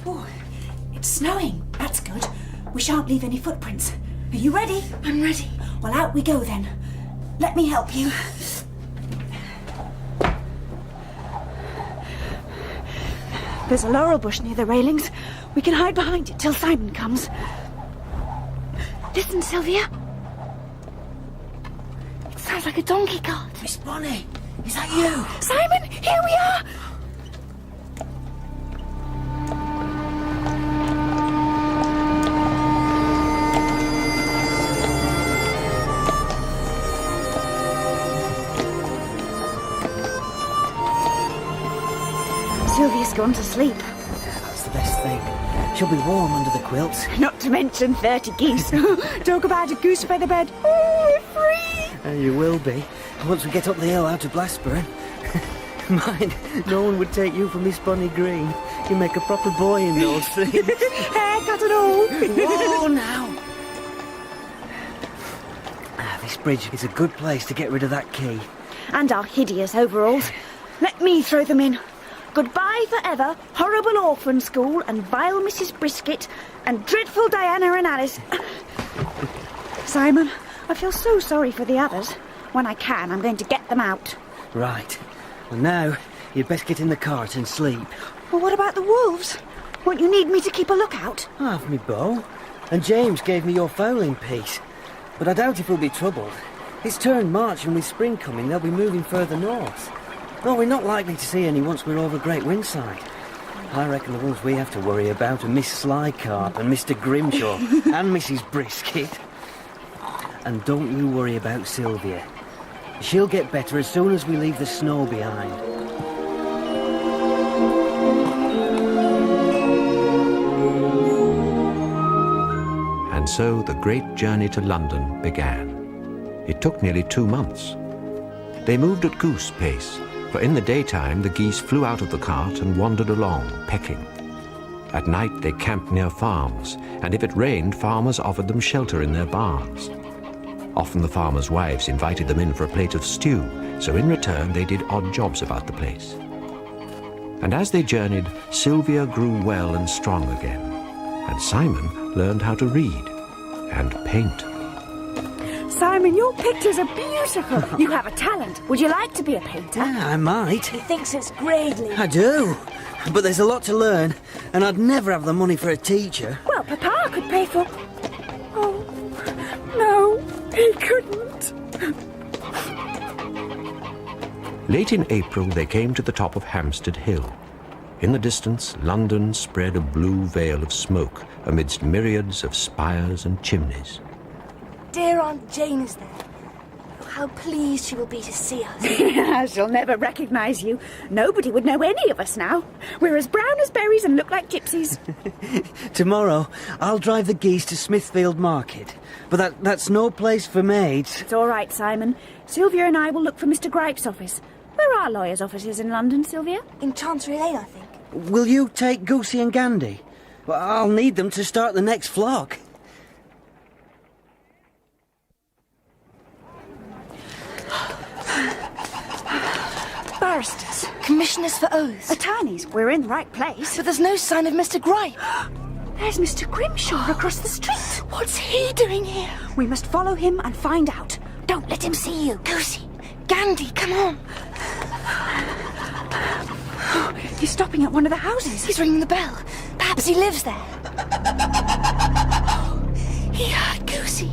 Oh, it's snowing. That's good. We shan't leave any footprints. Are you ready? I'm ready. Well, out we go then. Let me help you. There's a laurel bush near the railings. We can hide behind it till Simon comes. Listen, Sylvia. It sounds like a donkey cart. Miss Bonnie, is that you? Simon, here we are. Sylvia's gone to sleep. That's the best thing. She'll be warm under the quilts. Not to mention 30 geese. Talk about a goose feather bed. Oh, we're free. You will be, once we get up the hill out of Blackburn. Mind, no one would take you for Miss Bonnie Green. You make a proper boy in those things. Haircut and all. Whoa, now. This bridge is a good place to get rid of that key. And our hideous overalls. Let me throw them in. Goodbye forever, horrible orphan school and vile Mrs. Brisket and dreadful Diana and Alice. Simon, I feel so sorry for the others. When I can, I'm going to get them out. Right. Well, now, You'd best get in the cart and sleep. Well, what about the wolves? Won't you need me to keep a lookout? I have me bow. And James gave me your fowling piece. But I doubt if we'll be troubled. It's turned March, and with spring coming, they'll be moving further north. No, we're not likely to see any once we're over Great Windside. I reckon the ones we have to worry about are Miss Slycarp and Mr. Grimshaw and Mrs. Brisket. And don't you worry about Sylvia. She'll get better as soon as we leave the snow behind. And so the great journey to London began. It took nearly 2 months. They moved at goose pace, for in the daytime the geese flew out of the cart and wandered along, pecking. At night they camped near farms, and if it rained, farmers offered them shelter in their barns. Often the farmers' wives invited them in for a plate of stew, so in return they did odd jobs about the place. And as they journeyed, Sylvia grew well and strong again, and Simon learned how to read and paint. Simon, your pictures are beautiful. You have a talent. Would you like to be a painter? Yeah, I might. He thinks it's greatly. I do. But there's a lot to learn, and I'd never have the money for a teacher. Well, Papa could pay for... Oh, no, he couldn't. Late in April they came to the top of Hampstead Hill. In the distance, London spread a blue veil of smoke amidst myriads of spires and chimneys. Dear Aunt Jane is there. Oh, how pleased she will be to see us. She'll never recognise you. Nobody would know any of us now. We're as brown as berries and look like gypsies. Tomorrow, I'll drive the geese to Smithfield Market. But that's no place for maids. It's all right, Simon. Sylvia and I will look for Mr. Gripe's office. Where are lawyers' offices in London, Sylvia? In Chancery Lane, I think. Will you take Goosey and Gandy? Well, I'll need them to start the next flock. Barristers, commissioners for oaths, attorneys. We're in the right place. But there's no sign of Mr. Gripe. There's Mr. Grimshaw across the street. What's he doing here? We must follow him and find out. Don't let him see you. Goosey, Gandy, come on. He's stopping at one of the houses. He's ringing the bell. Perhaps he lives there. He heard Goosey.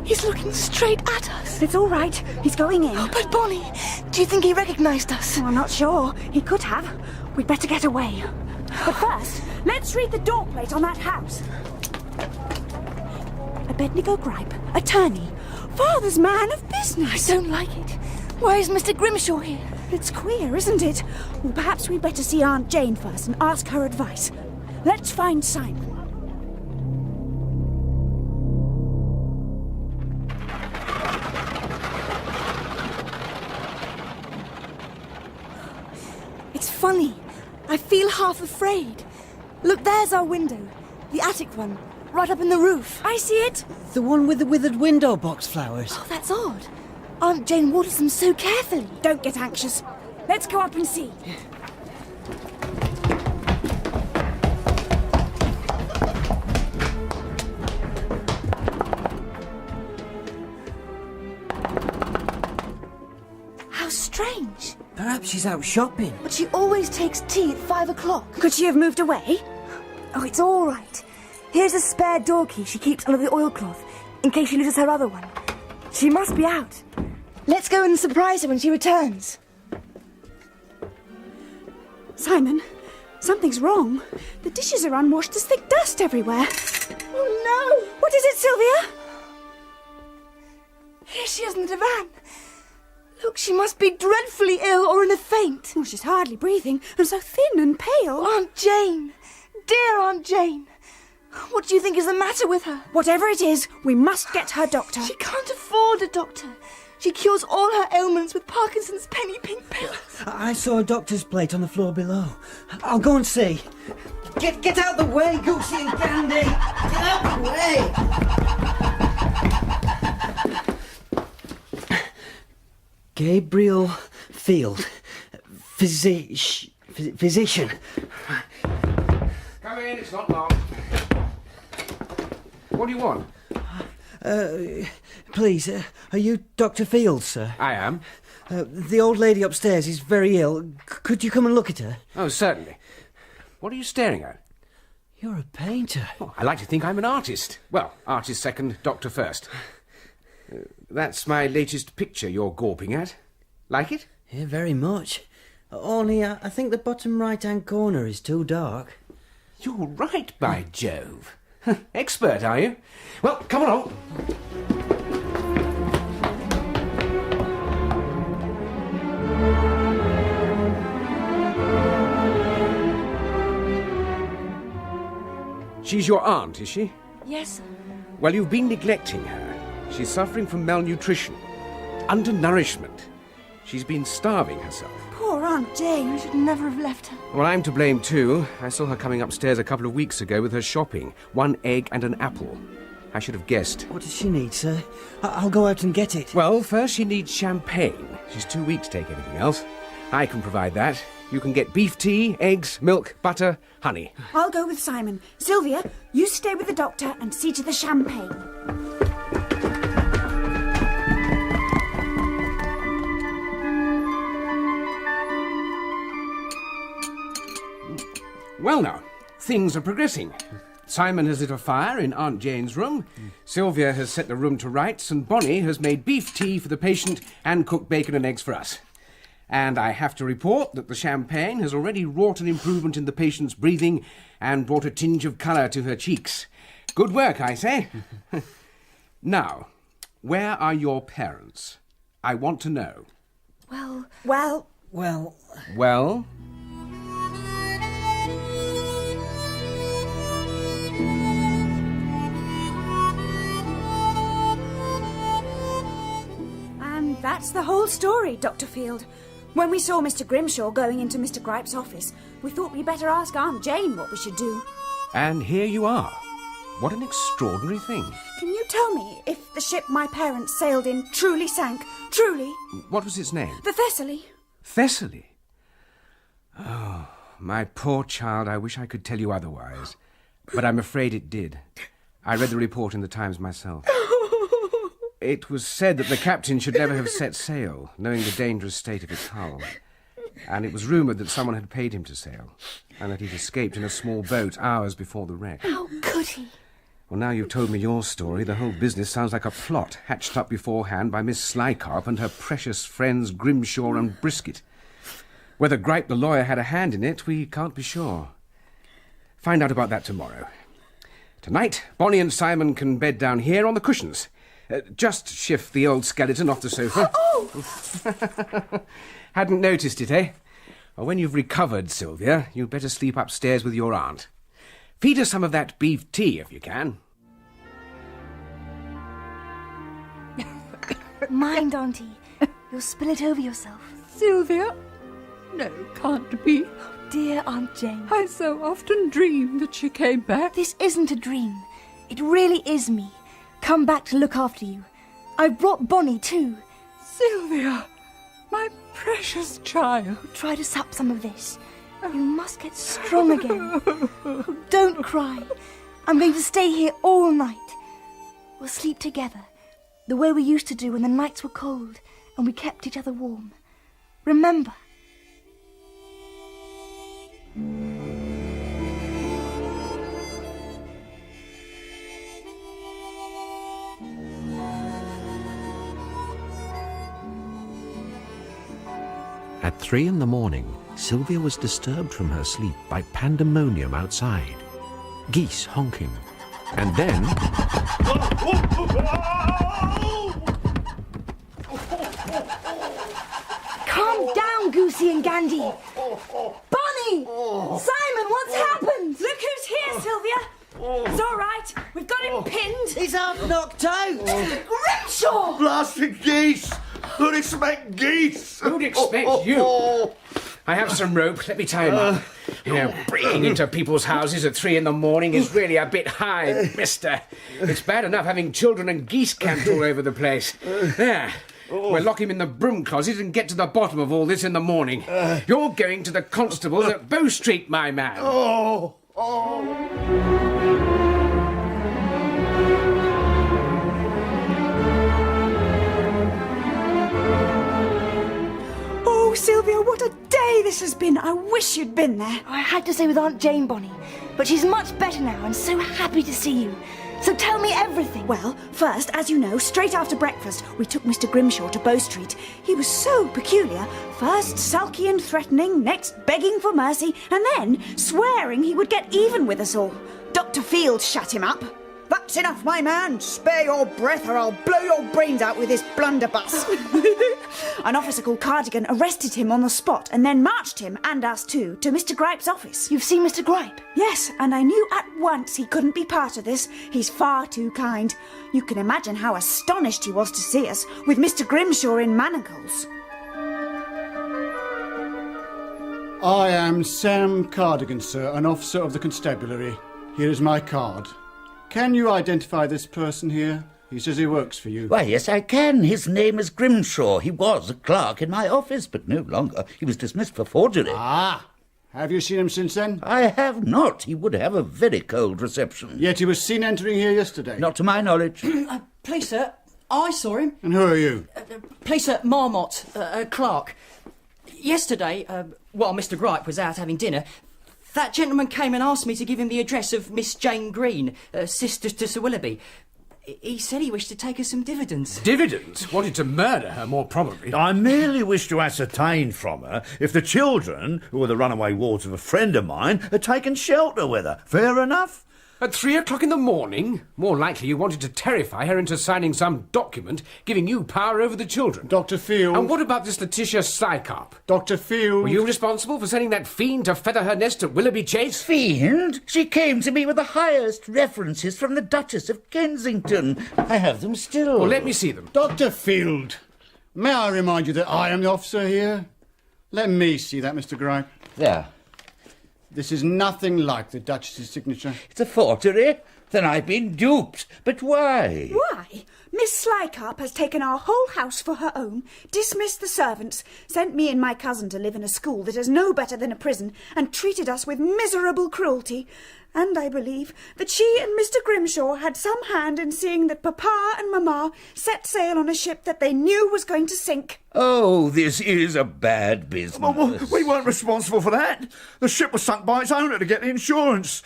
He's looking straight at us. It's all right. He's going in. Oh, but Bonnie, do you think he recognised us? Oh, I'm not sure. He could have. We'd better get away. But first, let's read the door plate on that house. Abednego Gripe, attorney, father's man of business. I don't like it. Why is Mr. Grimshaw here? It's queer, isn't it? Well, perhaps we'd better see Aunt Jane first and ask her advice. Let's find Simon. It's funny. I feel half afraid. Look, there's our window. The attic one, right up in the roof. I see it. The one with the withered window box flowers. Oh, that's odd. Aunt Jane waters them so carefully. Don't get anxious. Let's go up and see. How strange. Perhaps she's out shopping. But she always takes tea at 5 o'clock. Could she have moved away? Oh, it's all right. Here's a spare door key she keeps under the oilcloth, in case she loses her other one. She must be out. Let's go and surprise her when she returns. Simon, something's wrong. The dishes are unwashed. There's thick dust everywhere. Oh, no! What is it, Sylvia? Here she is in the divan. Look, she must be dreadfully ill or in a faint. Oh, she's hardly breathing, and so thin and pale. Aunt Jane! Dear Aunt Jane! What do you think is the matter with her? Whatever it is, we must get her doctor. She can't afford a doctor. She cures all her ailments with Parkinson's penny pink pills. I saw a doctor's plate on the floor below. I'll go and see. Get out the way, Goosey and Gandy! Get out the way! Gabriel Field, physician. Come in, it's not long. What do you want? Please, are you Dr. Fields, sir? I am. The old lady upstairs is very ill. Could you come and look at her? Oh, certainly. What are you staring at? You're a painter. Oh, I like to think I'm an artist. Well, artist second, doctor first. That's my latest picture you're gawping at. Like it? Yeah, very much. Only I think the bottom right-hand corner is too dark. You're right, by Jove. Expert, are you? Well, come along. She's your aunt, is she? Yes, sir. Well, you've been neglecting her. She's suffering from malnutrition, undernourishment. She's been starving herself. Poor Aunt Jane. I should never have left her. Well, I'm to blame too. I saw her coming upstairs a couple of weeks ago with her shopping. 1 egg and an apple. I should have guessed. What does she need, sir? I'll go out and get it. Well, first she needs champagne. She's too weak to take anything else. I can provide that. You can get beef tea, eggs, milk, butter, honey. I'll go with Simon. Sylvia, you stay with the doctor and see to the champagne. Well now, things are progressing. Simon has lit a fire in Aunt Jane's room. Sylvia has set the room to rights, and Bonnie has made beef tea for the patient and cooked bacon and eggs for us. And I have to report that the champagne has already wrought an improvement in the patient's breathing and brought a tinge of colour to her cheeks. Good work, I say. Now, where are your parents? I want to know. Well... Well? And that's the whole story, Dr. Field. When we saw Mr. Grimshaw going into Mr. Gripe's office, we thought we'd better ask Aunt Jane what we should do. And here you are. What an extraordinary thing. Can you tell me if the ship my parents sailed in truly sank? Truly? What was its name? The Thessaly. Thessaly? Oh, my poor child, I wish I could tell you otherwise. But I'm afraid it did. I read the report in the Times myself. It was said that the captain should never have set sail, knowing the dangerous state of its hull. And it was rumoured that someone had paid him to sail, and that he'd escaped in a small boat hours before the wreck. How could he? Well, now you've told me your story, the whole business sounds like a plot hatched up beforehand by Miss Slycarp and her precious friends Grimshaw and Brisket. Whether Gripe the lawyer had a hand in it, we can't be sure. Find out about that tomorrow. Tonight, Bonnie and Simon can bed down here on the cushions. Just shift the old skeleton off the sofa. Oh! Hadn't noticed it, eh? Well, when you've recovered, Sylvia, you'd better sleep upstairs with your aunt. Feed her some of that beef tea, if you can. Mind, Auntie. You'll spill it over yourself. Sylvia? No, can't be. Dear Aunt Jane. I so often dreamed that she came back. This isn't a dream. It really is me. Come back to look after you. I've brought Bonnie too. Sylvia, my precious child. Try to sup some of this. You must get strong again. Don't cry. I'm going to stay here all night. We'll sleep together, the way we used to do when the nights were cold and we kept each other warm. Remember. At 3 a.m, Sylvia was disturbed from her sleep by pandemonium outside. Geese honking. And then... Calm down, Goosey and Gandy. Bonnie! Simon, what's happened? Look who's here, Sylvia. It's all right. We've got him pinned. He's half knocked out. Grimshaw! Blasted geese! Who'd expect geese? Who'd expect you? I have some rope. Let me tie him up. You know, breaking into people's houses at 3 a.m. is really a bit high, mister. It's bad enough having children and geese camped all over the place. There. We'll lock him in the broom closet and get to the bottom of all this in the morning. You're going to the constables at Bow Street, my man. been. I wish you'd been there. I had to stay with Aunt Jane, Bonnie, but she's much better now and so happy to see you. So tell me everything. Well, first, as you know, straight after breakfast, we took Mr. Grimshaw to Bow Street. He was so peculiar. First sulky and threatening, next begging for mercy, and then swearing he would get even with us all. Dr. Field shut him up. That's enough, my man. Spare your breath or I'll blow your brains out with this blunderbuss. An officer called Cardigan arrested him on the spot and then marched him, and us too, to Mr. Gripe's office. You've seen Mr. Gripe? Yes, and I knew at once he couldn't be part of this. He's far too kind. You can imagine how astonished he was to see us, with Mr. Grimshaw in manacles. I am Sam Cardigan, sir, an officer of the constabulary. Here is my card. Can you identify this person here? He says he works for you. Why, yes, I can. His name is Grimshaw. He was a clerk in my office, but no longer. He was dismissed for forgery. Ah! Have you seen him since then? I have not. He would have a very cold reception. Yet he was seen entering here yesterday. Not to my knowledge. Please, sir, I saw him. And who are you? Please, sir, Marmot, a clerk. Yesterday, while Mr. Gripe was out having dinner, that gentleman came and asked me to give him the address of Miss Jane Green, sister to Sir Willoughby. He said he wished to take her some dividends. Dividends? Wanted to murder her, more probably. I merely wish to ascertain from her if the children, who are the runaway wards of a friend of mine, had taken shelter with her. Fair enough? At 3 o'clock in the morning? More likely you wanted to terrify her into signing some document giving you power over the children. Dr. Field. And what about this Letitia Slycarp? Dr. Field. Were you responsible for sending that fiend to feather her nest at Willoughby Chase? Fiend? She came to me with the highest references from the Duchess of Kensington. I have them still. Well, let me see them. Dr. Field, may I remind you that I am the officer here? Let me see that, Mr. Gripe. There. This is nothing like the Duchess's signature. It's a forgery? Then I've been duped. But why? Why? Miss Slycarp has taken our whole house for her own, dismissed the servants, sent me and my cousin to live in a school that is no better than a prison, and treated us with miserable cruelty. And I believe that she and Mr. Grimshaw had some hand in seeing that Papa and Mamma set sail on a ship that they knew was going to sink. Oh, this is a bad business. Well, we weren't responsible for that. The ship was sunk by its owner to get the insurance.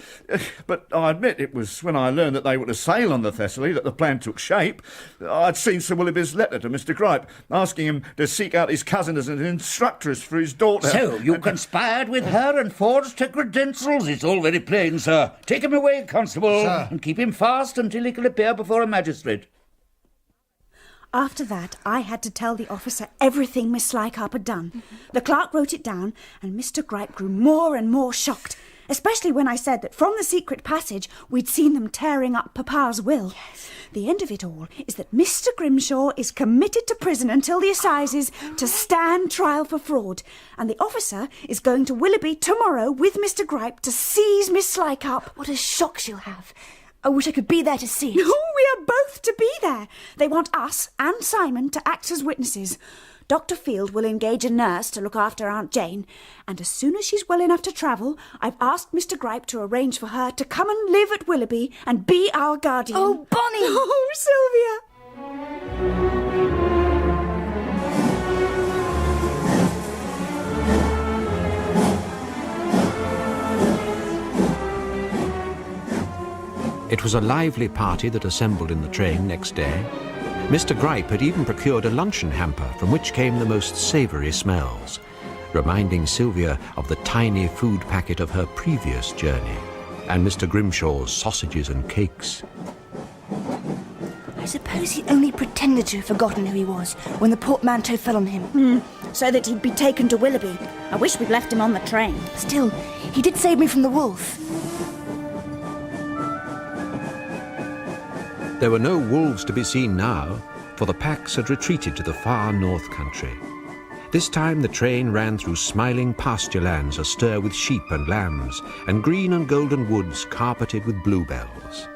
But I admit it was when I learned that they were to sail on the Thessaly that the plan took shape. I'd seen Sir Willoughby's letter to Mr. Gripe, asking him to seek out his cousin as an instructress for his daughter. So you conspired with her and forged her credentials? It's all very plain, sir. Take him away, Constable, sir, and keep him fast until he can appear before a magistrate. After that, I had to tell the officer everything Miss Slycarp had done. The clerk wrote it down, and Mr. Gripe grew more and more shocked, especially when I said that from the secret passage we'd seen them tearing up Papa's will. Yes. The end of it all is that Mr. Grimshaw is committed to prison until the assizes to stand trial for fraud, and the officer is going to Willoughby tomorrow with Mr. Gripe to seize Miss Slycarp. What a shock she'll have. I wish I could be there to see it. Oh, we are both to be there. They want us and Simon to act as witnesses. Dr. Field will engage a nurse to look after Aunt Jane, and as soon as she's well enough to travel, I've asked Mr. Gripe to arrange for her to come and live at Willoughby and be our guardian. Oh, Bonnie! Oh, Sylvia! It was a lively party that assembled in the train next day. Mr. Gripe had even procured a luncheon hamper from which came the most savoury smells, reminding Sylvia of the tiny food packet of her previous journey, and Mr. Grimshaw's sausages and cakes. I suppose he only pretended to have forgotten who he was when the portmanteau fell on him. So that he'd be taken to Willoughby. I wish we'd left him on the train. Still, he did save me from the wolf. There were no wolves to be seen now, for the packs had retreated to the far north country. This time the train ran through smiling pasture lands astir with sheep and lambs, and green and golden woods carpeted with bluebells.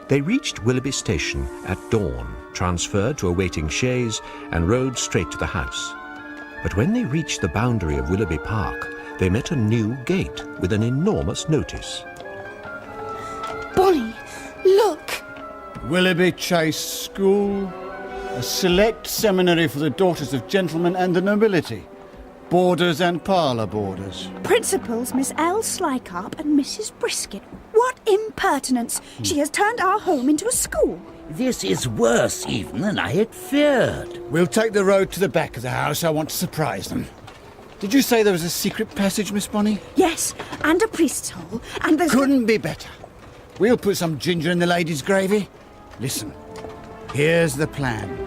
They reached Willoughby Station at dawn, transferred to a waiting chaise, and rode straight to the house. But when they reached the boundary of Willoughby Park, they met a new gate with an enormous notice. Bonnie, look! Willoughby Chase School, a select seminary for the daughters of gentlemen and the nobility. Boarders and parlour boarders. Principals Miss L. Slycarp and Mrs. Brisket. What impertinence! She has turned our home into a school. This is worse even than I had feared. We'll take the road to the back of the house. I want to surprise them. Did you say there was a secret passage, Miss Bonny? Yes, and a priest's hole, and there's... Couldn't be better. We'll put some ginger in the lady's gravy. Listen, here's the plan.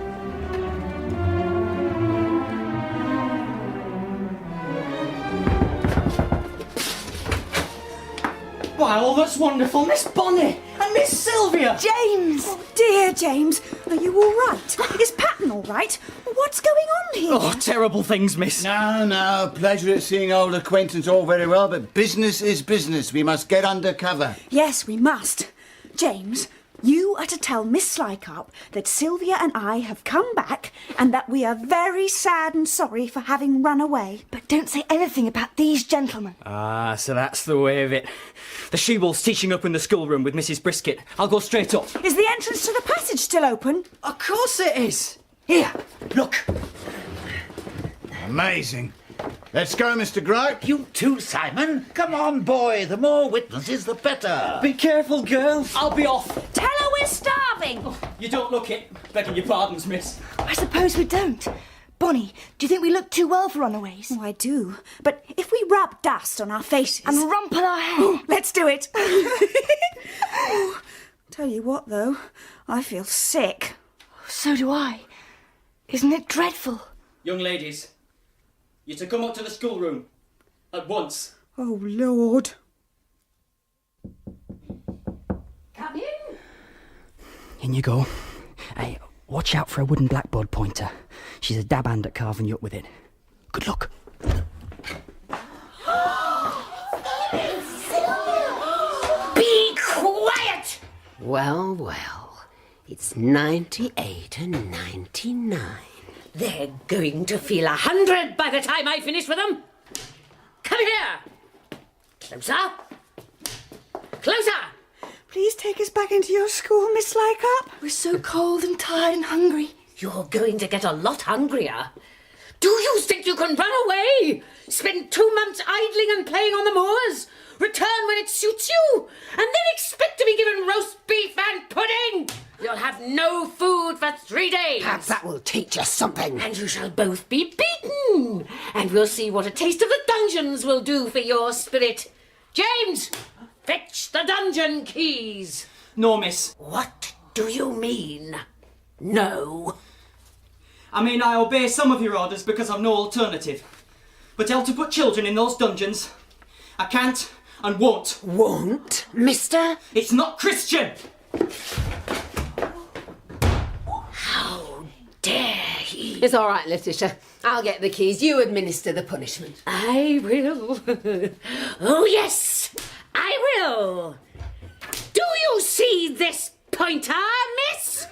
Wow, that's wonderful, Miss Bonny and Miss Sylvia. James! Oh, dear James. Are you all right? Is Patton all right? What's going on here? Oh, terrible things, miss. No, pleasure at seeing old acquaintance, all very well, but business is business. We must get under cover. Yes, we must. James, you are to tell Miss Slycarp that Sylvia and I have come back and that we are very sad and sorry for having run away. But don't say anything about these gentlemen. Ah, so that's the way of it. The she-wolf's teaching up in the schoolroom with Mrs. Brisket. I'll go straight up. Is the entrance to the passage still open? Of course it is. Here, look. Amazing. Let's go, Mr. Gripe. You too, Simon. Come on, boy. The more witnesses, the better. Be careful, girls. I'll be off. Tell her we're starving. Oh, you don't look it. Begging your pardons, miss. I suppose we don't. Bonnie, do you think we look too well for runaways? Oh, I do. But if we rub dust on our faces... And rumple our hair... Oh, let's do it. Oh, tell you what, though. I feel sick. So do I. Isn't it dreadful? Young ladies, you're to come up to the schoolroom. At once. Oh, Lord. Come in. In you go. Hey, watch out for a wooden blackboard pointer. She's a dab hand at carving you up with it. Good luck. Be quiet! Well. It's 98 and 99. They're going to feel 100 by the time I finish with them. Come here. Closer. Please take us back into your school, Miss Slycarp. We're so cold and tired and hungry. You're going to get a lot hungrier. Do you think you can run away? Spend 2 months idling and playing on the moors? Return when it suits you? And then expect to be given roast beef and pudding? You'll have no food for 3 days. Perhaps that will teach us something. And you shall both be beaten. And we'll see what a taste of the dungeons will do for your spirit. James, fetch the dungeon keys. No, miss. What do you mean, no? I mean, I obey some of your orders because I've no alternative. But to put children in those dungeons, I can't and won't. Won't, mister? It's not Christian! How dare he? It's all right, Letitia. I'll get the keys. You administer the punishment. I will. Oh, yes, I will. Do you see this pointer, miss?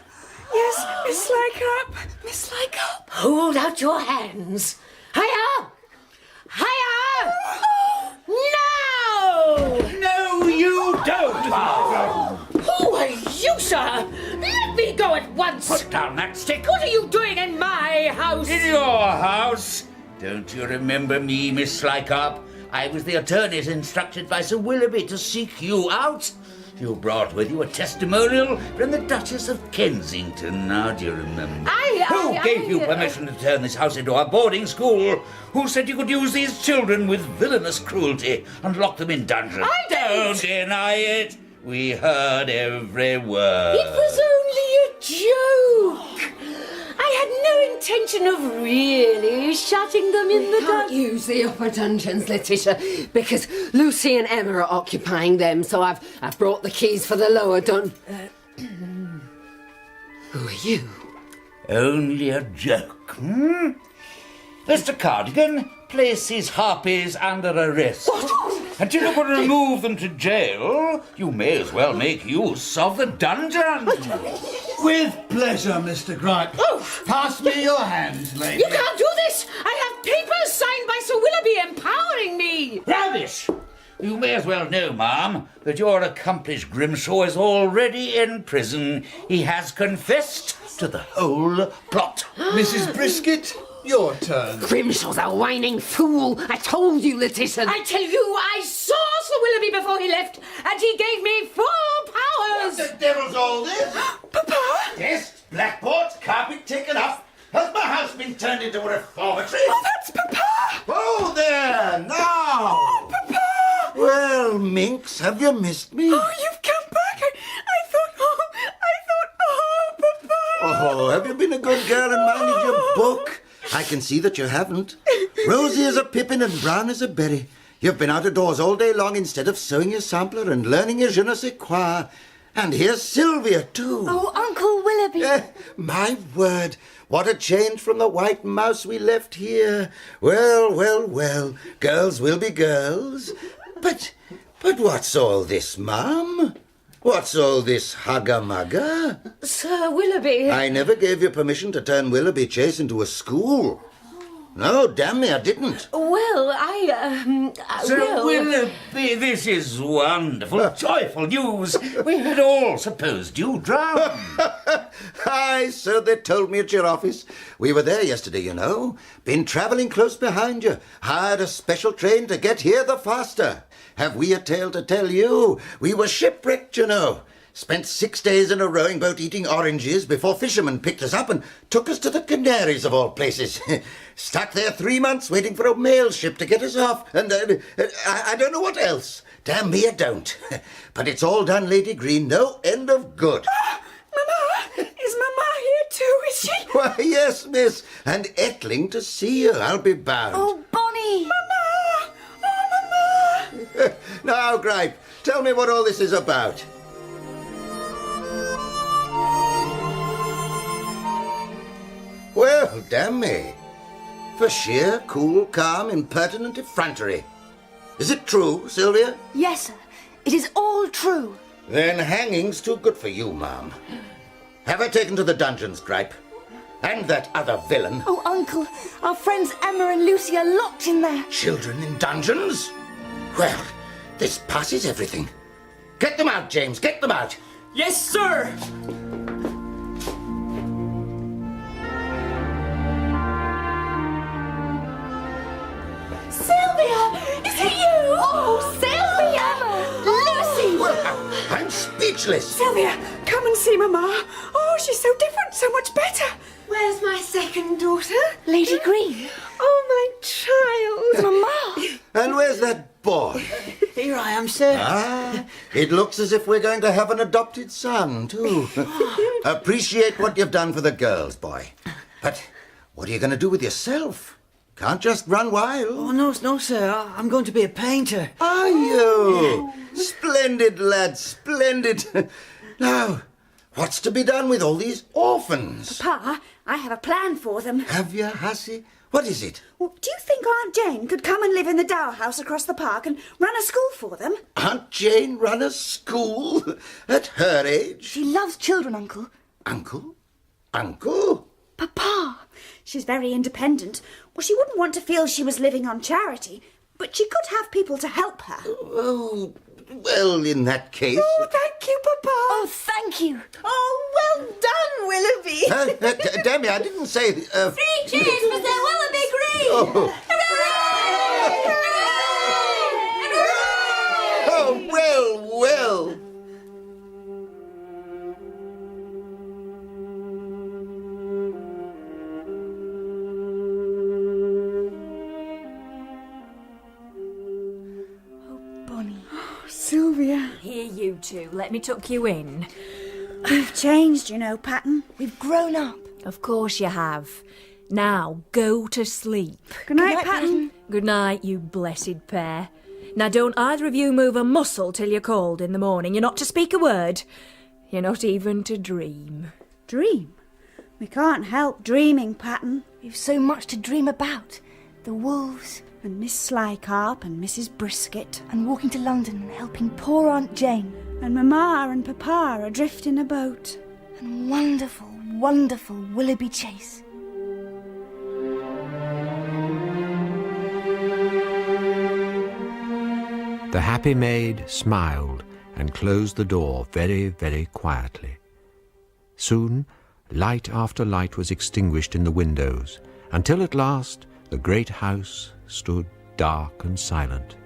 Yes, Miss Slycarp. Miss Slycarp. Hold out your hands. Higher! Higher! No! No, you don't. Who are you, sir? Let me go at once. Put down that stick. What are you doing in my house? In your house? Don't you remember me, Miss Slycarp? I was the attorneys instructed by Sir Willoughby to seek you out. You brought with you a testimonial from the Duchess of Kensington. Now, do you remember? Who gave you permission to turn this house into a boarding school? Who said you could use these children with villainous cruelty and lock them in dungeons? I didn't. Don't deny it. We heard every word. It was only a joke. I had no intention of really shutting them in the Can't use the upper dungeons, Letitia, because Lucy and Emma are occupying them, so I've brought the keys for the lower Who are you? Only a joke, hmm? Mr. Cardigan, place these harpies under arrest. What? And till you can remove them to jail, you may as well make use of the dungeon. With pleasure, Mr. Gripe. Pass me your hands, lady. You can't do this! I have papers signed by Sir Willoughby empowering me! Rubbish! You may as well know, ma'am, that your accomplished Grimshaw is already in prison. He has confessed to the whole plot. Mrs. Brisket, Your turn. Grimshaw's a whining fool. I told you, Letitia. I tell you, I saw Sir Willoughby before he left, and he gave me full powers. What the devil's all this? Papa? Yes, blackboards, carpet taken off. Has my house been turned into a reformatory? Oh, that's Papa! Oh, there, now! Oh, Papa! Well, Minx, have you missed me? Oh, you've come back. I thought, Papa! Oh, have you been a good girl and minded your book? I can see that you haven't. Rosy as a pippin and brown as a berry. You've been out of doors all day long instead of sewing your sampler and learning your je ne sais quoi. And here's Sylvia, too. Oh, Uncle Willoughby. My word, what a change from the white mouse we left here. Well, well, well, girls will be girls. But what's all this, Mum? What's all this hugger-mugger? Sir Willoughby. I never gave you permission to turn Willoughby Chase into a school. No, damn me, I didn't. Well, Sir well... Willoughby, this is wonderful, joyful news. We had all supposed you drowned. Aye, so they told me at your office. We were there yesterday, you know. Been travelling close behind you. Hired a special train to get here the faster. Have we a tale to tell you? We were shipwrecked, you know. Spent 6 days in a rowing boat eating oranges before fishermen picked us up and took us to the Canaries of all places. Stuck there 3 months waiting for a mail ship to get us off. And I don't know what else. Damn me, I don't. But it's all done, Lady Green. No end of good. Mama! Is Mama here too, is she? Why, yes, miss. And Ettling to see you, I'll be bound. Oh, Bonnie! Mama! Oh, Mama! Now, Gripe, tell me what all this is about. Well, damn me. For sheer, cool, calm, impertinent effrontery. Is it true, Sylvia? Yes, sir. It is all true. Then hanging's too good for you, ma'am. Have her taken to the dungeons, Gripe. And that other villain. Oh, Uncle, our friends Emma and Lucy are locked in there. Children in dungeons? Well, this passes everything. Get them out, James, get them out. Yes, sir! Sylvia! Is it you? Oh, Sylvia! Lucy! Well, I'm speechless. Sylvia, come and see Mama. Oh, she's so different, so much better. Where's my second daughter? Lady Green. Oh, my child. Mama. And where's that boy? Here I am, sir. Ah, it looks as if we're going to have an adopted son, too. Appreciate what you've done for the girls, boy. But what are you going to do with yourself? Can't just run wild. Oh, no, sir. I'm going to be a painter. Are you? Splendid, lad, splendid. Now, what's to be done with all these orphans? Papa, I have a plan for them. Have you, hussy? What is it? Well, do you think Aunt Jane could come and live in the dower house across the park and run a school for them? Aunt Jane run a school? At her age? She loves children, Uncle. Uncle? Uncle? Papa. She's very independent. Well, she wouldn't want to feel she was living on charity, but she could have people to help her. Oh, well, in that case... Oh, thank you, Papa. Oh, thank you. Oh, well done, Willoughby. Damn it, I didn't say... 3 cheers for Sir Willoughby Green! Oh. Hooray! Hooray! Oh, well, well. Sylvia. Here, you two. Let me tuck you in. We've changed, you know, Patton. We've grown up. Of course you have. Now, go to sleep. Good night, Patton. Good night, you blessed pair. Now, don't either of you move a muscle till you're called in the morning. You're not to speak a word. You're not even to dream. Dream? We can't help dreaming, Patton. We've so much to dream about. The wolves... and Miss Slycarp and Mrs. Brisket. And walking to London and helping poor Aunt Jane. And Mama and Papa adrift in a boat. And wonderful, wonderful Willoughby Chase. The happy maid smiled and closed the door very, very quietly. Soon, light after light was extinguished in the windows, until at last the great house stood dark and silent.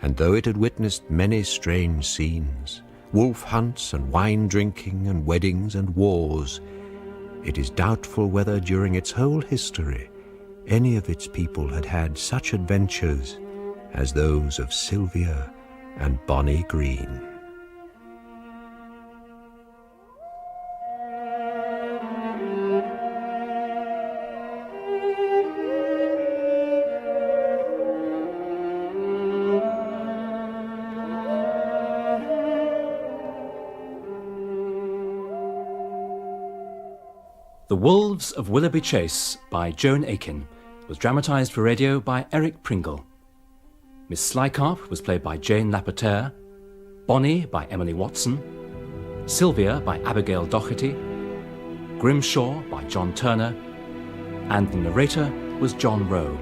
And though it had witnessed many strange scenes, wolf hunts and wine drinking and weddings and wars, it is doubtful whether during its whole history any of its people had had such adventures as those of Sylvia and Bonnie Green. The Wolves of Willoughby Chase by Joan Aiken was dramatised for radio by Eric Pringle. Miss Slycarp was played by Jane Lapater, Bonnie by Emily Watson, Sylvia by Abigail Doherty, Grimshaw by John Turner, and the narrator was John Rowe.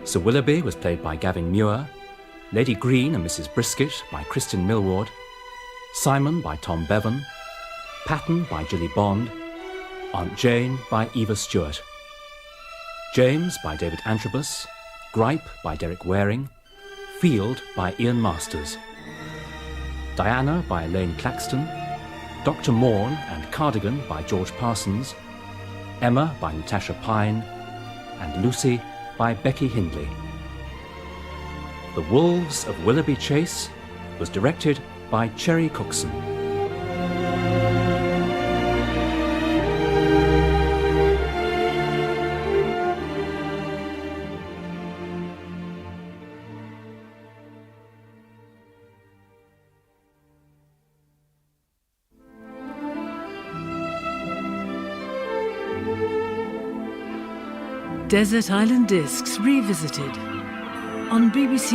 Sir Willoughby was played by Gavin Muir, Lady Green and Mrs. Brisket by Kristin Millward, Simon by Tom Bevan, Patton by Gilly Bond, Aunt Jane by Eva Stewart, James by David Antrobus, Gripe by Derek Waring, Field by Ian Masters, Diana by Elaine Claxton, Dr. Morn and Cardigan by George Parsons, Emma by Natasha Pine, and Lucy by Becky Hindley. The Wolves of Willoughby Chase was directed by Cherry Cookson. Desert Island Discs Revisited on BBC